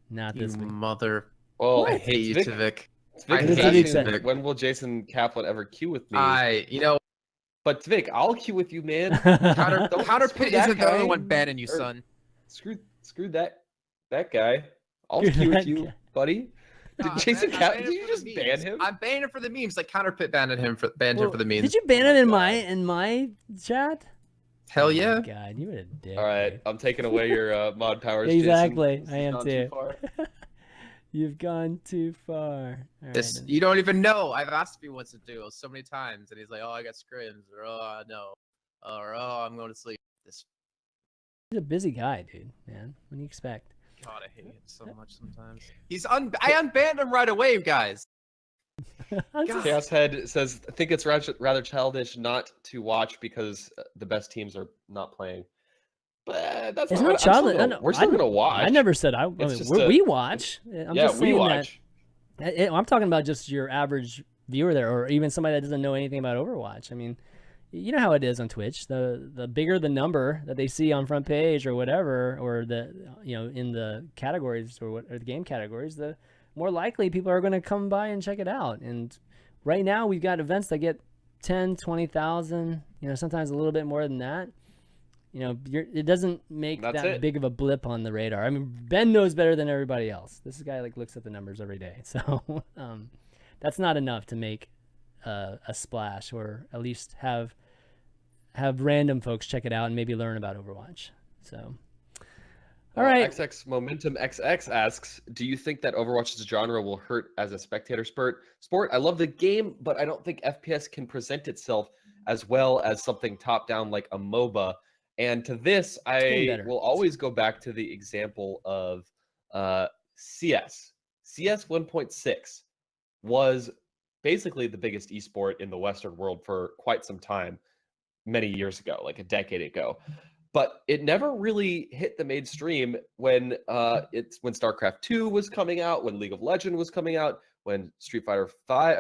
not this week. Mother. Well, I hate you, Tivik. Tivik. When will Jason Kaplan ever queue with me? But Tivik, I'll queue with you, man. Counter Pit isn't the only one banning you, son. Screw that guy. I'll queue with you, buddy. Jason Kaplan, did you just ban him? I'm banning him for the memes. Like Counter Pit banned him for the memes. Did you ban him in my chat? Hell yeah. Oh God, you a dick. All right, dude. I'm taking away your mod powers. Exactly, Jason. I am too. You've gone too far. Right, you don't even know. I've asked if he wants to do so many times, and he's like, "Oh, I got scrims," or "Oh, no," or "Oh, I'm going to sleep." He's a busy guy, dude. Man, what do you expect? God, I hate him so much sometimes. I unbanned him right away, guys. Chaos Head says, I think it's rather childish not to watch because the best teams are not playing. But that's not childish. We're still gonna watch. I never said we watch. We watch. I'm talking about just your average viewer there, or even somebody that doesn't know anything about Overwatch. I mean, you know how it is on Twitch. The bigger the number that they see on front page or whatever, or in the categories or the game categories, the more likely people are going to come by and check it out. And right now we've got events that get 10, 20,000, sometimes a little bit more than that. It doesn't make that big of a blip on the radar. I mean, Ben knows better than everybody else. This guy looks at the numbers every day. So that's not enough to make a splash, or at least have random folks check it out and maybe learn about Overwatch. So all right. XX Momentum XX asks, do you think that Overwatch's genre will hurt as a spectator sport? I love the game, but I don't think FPS can present itself as well as something top down like a MOBA. And to this, I will always go back to the example of CS. CS 1.6 was basically the biggest esport in the Western world for quite some time, many years ago, like a decade ago. But it never really hit the mainstream when StarCraft 2 was coming out, when League of Legends was coming out, when Street Fighter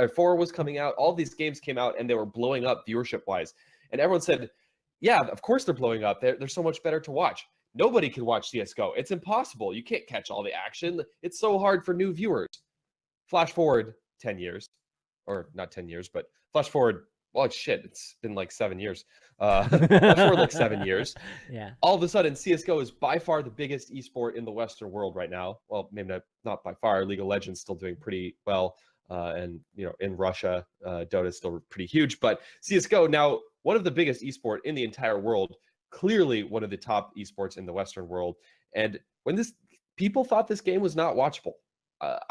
4 was coming out. All these games came out and they were blowing up viewership-wise. And everyone said, yeah, of course they're blowing up. They're so much better to watch. Nobody can watch CSGO. It's impossible. You can't catch all the action. It's so hard for new viewers. Flash forward 10 years. Or not 10 years, but flash forward, well, shit, it's been like 7 years. Flash forward like 7 years. Yeah. All of a sudden, CSGO is by far the biggest esport in the Western world right now. Well, maybe not by far. League of Legends still doing pretty well. And, in Russia, Dota is still pretty huge. But CSGO now, one of the biggest esport in the entire world, clearly one of the top esports in the Western world. And when people thought this game was not watchable.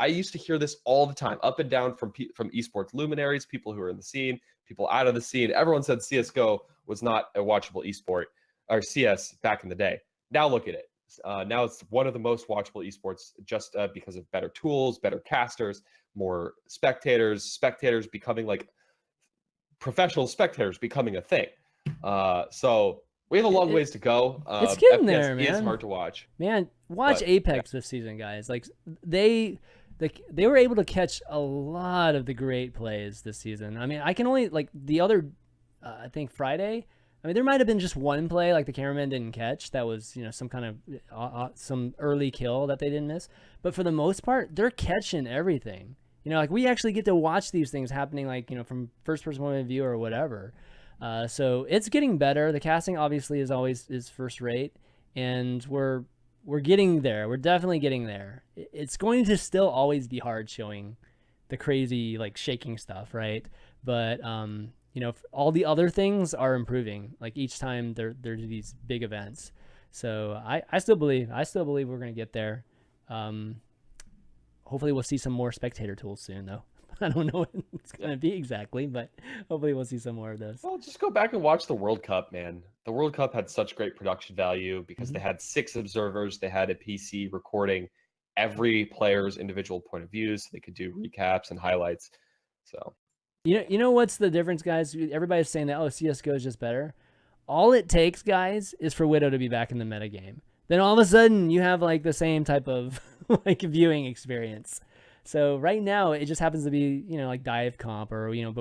I used to hear this all the time, up and down from esports luminaries, people who are in the scene, people out of the scene. Everyone said CSGO was not a watchable esport or CS back in the day. Now look at it. Now it's one of the most watchable esports just because of better tools, better casters, more spectators becoming like professional spectators becoming a thing. So we have a long ways to go. It's getting FPS there, man. is hard to watch. Man, watch Apex this season, guys. Like they were able to catch a lot of the great plays this season. I mean, I can only like the other, I think Friday. I mean, there might have been just one play like the cameraman didn't catch. That was, you know, some kind of some early kill that they didn't miss. But for the most part, they're catching everything. You know, like we actually get to watch these things happening, like, you know, from first person point of view or whatever. So it's getting better. The casting obviously is first rate, and we're getting there. We're definitely getting there. It's going to still always be hard showing the crazy like shaking stuff, right? But you know, all the other things are improving. Like each time there's these big events. So I still believe we're gonna get there. Hopefully we'll see some more spectator tools soon, though. I don't know what it's gonna be exactly, but hopefully we'll see some more of those. Well, just go back and watch the World Cup, man. The World Cup had such great production value because they had 6 observers. They had a PC recording every player's individual point of view, so they could do recaps and highlights. So, you know what's the difference, guys? Everybody's saying that CS:GO is just better. All it takes, guys, is for Widow to be back in the meta game. Then all of a sudden you have like the same type of like viewing experience. So right now it just happens to be, you know, like dive comp or, you know,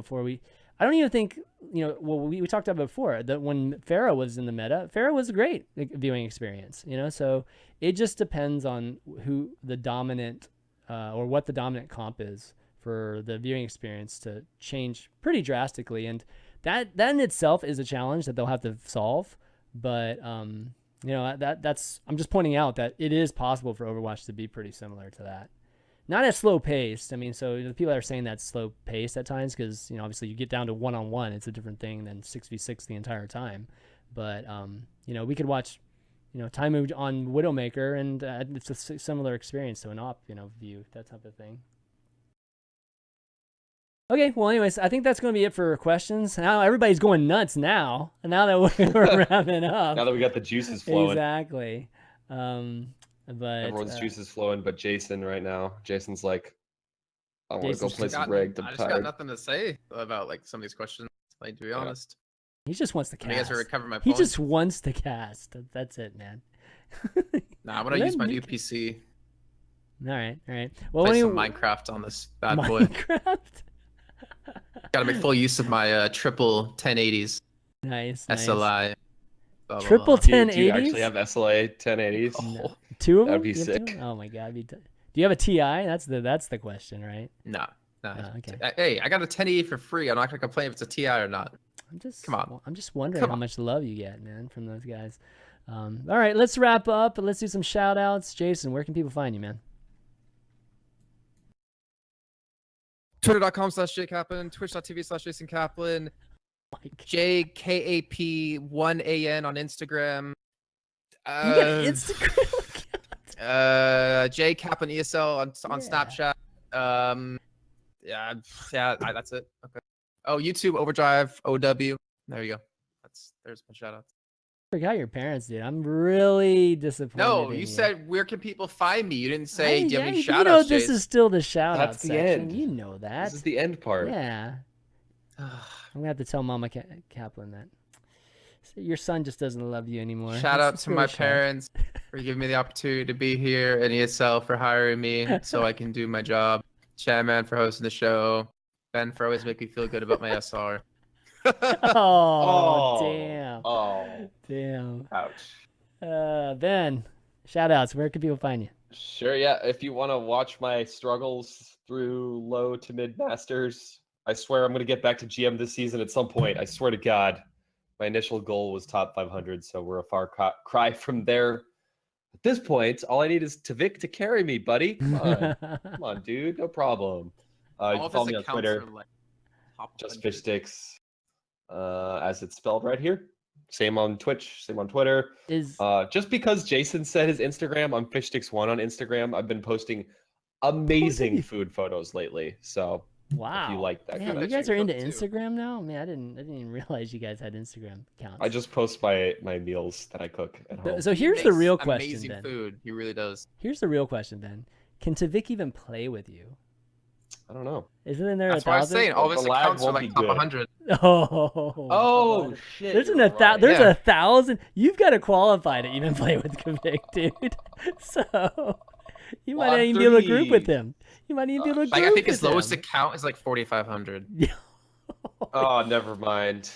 I don't even think, you know, well, we talked about before that when Pharah was in the meta, Pharah was a great viewing experience, you know, so it just depends on who the dominant or what the dominant comp is for the viewing experience to change pretty drastically. And that in itself is a challenge that they'll have to solve. But, you know, that's, I'm just pointing out that it is possible for Overwatch to be pretty similar to that. Not as slow paced. I mean, so the people that are saying that's slow paced at times, because, you know, obviously you get down to 1-on-1, it's a different thing than 6v6 the entire time. But, you know, we could watch, you know, time on Widowmaker, and it's a similar experience to an op, you know, view, that type of thing. Okay, well, anyways, I think that's going to be it for questions. Now everybody's going nuts now that we're wrapping up. Now that we got the juices flowing. Exactly. But everyone's juice is flowing, but Jason right now. Jason's like, I want to go play some ranked. I just got nothing to say about like some of these questions. Like, to be honest, he just wants to cast. I guess I recover my he points. just wants to cast. That's it, man. Nah, I'm gonna use my new PC. All right. Well, play some Minecraft on this bad boy. Gotta make full use of my triple 1080s. Nice. SLI. Triple 1080s? Do you actually have SLA 1080s? Oh. 2 of them? That'd be sick. Oh my god. Do you have a TI? That's the question, right? No. Okay. Hey, I got a 1080 for free. I'm not gonna complain if it's a TI or not. Come on. I'm just wondering how much love you get, man, from those guys. All right, let's wrap up. Let's do some shout outs. Jason, where can people find you, man? Twitter.com/JKaplan, Twitch.tv/Jason Kaplan, JKAP1AN on Instagram. You got an Instagram account? J Kaplan ESL on Snapchat. Yeah, that's it. Okay. Oh, YouTube Overdrive OW. There you go. There's my shout outs. I forgot your parents, dude. I'm really disappointed. No, you said where can people find me? You didn't say do you have any shout outs. You know, this is still the shout out That's the section. end. You know that. This is the end part. Yeah. I'm gonna have to tell Mama Kaplan that. Your son just doesn't love you anymore. Shout out to my parents for giving me the opportunity to be here, and ESL for hiring me so I can do my job. ChanManV for hosting the show. Ben for always making me feel good about my SR. Damn. Damn. Ouch. Ben, shout outs. Where can people find you? Sure, yeah. If you want to watch my struggles through low to mid masters, I swear I'm going to get back to GM this season at some point. I swear to God. My initial goal was top 500, so we're a far cry from there. At this point, all I need is Tavik to carry me, buddy. Come on. Come on, dude. No problem. You can follow me on Twitter. Just Fishstix, as it's spelled right here. Same on Twitch, same on Twitter. Just because Jason said his Instagram, I'm Fishstix1 on Instagram. I've been posting amazing food photos lately. So Wow. If you like that Man, kind you of. guys are into too. Instagram now? Man, I didn't even realize you guys had Instagram accounts. I just post my meals that I cook at home. So He here's the makes real question, amazing Ben. food. He really does. Here's the real question, Ben. Can Tavik even play with you? I don't know. Isn't in there That's a what I 1,000? was saying. All The his lag accounts are won't be like top good. 100. Oh, Shit! there's you're right. there's Yeah. 1,000. You've got to qualify to even play with Tavik, dude. So you might Well, not I'm even be able to group with 30. him. You might not even be able to Like group I think his with lowest him. account is like 4,500. Oh, never mind.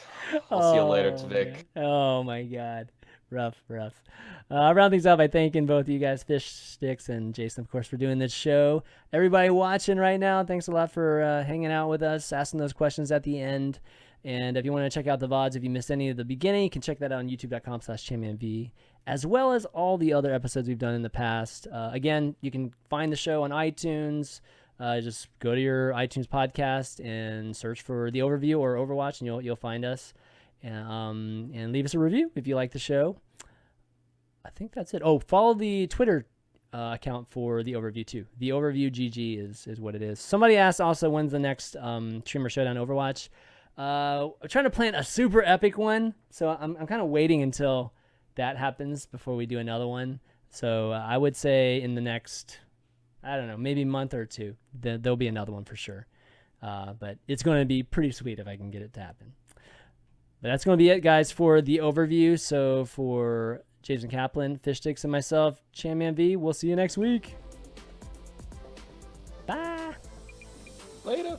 I'll see you later, Oh, Tavik. man. Oh my God, rough. I'll round things out by thanking both of you guys, Fishstix and Jason, of course, for doing this show. Everybody watching right now, thanks a lot for hanging out with us, asking those questions at the end. And if you want to check out the VODs, if you missed any of the beginning, you can check that out on youtube.com/ChanManV, as well as all the other episodes we've done in the past. Again, you can find the show on iTunes. Just go to your iTunes podcast and search for the Overview or Overwatch, and you'll find us. And leave us a review if you like the show. I think that's it. Oh, follow the Twitter account for the Overview too. The Overview GG is what it is. Somebody asked also when's the next Streamer Showdown Overwatch. I'm trying to plan a super epic one, so I'm kind of waiting until that happens before we do another one. So I would say in the next, I don't know, maybe month or two, there'll be another one for sure. But it's going to be pretty sweet if I can get it to happen. But that's going to be it, guys, for the Overview. So for Jason Kaplan, Fishstix, and myself, ChanManV, we'll see you next week. Bye. Later.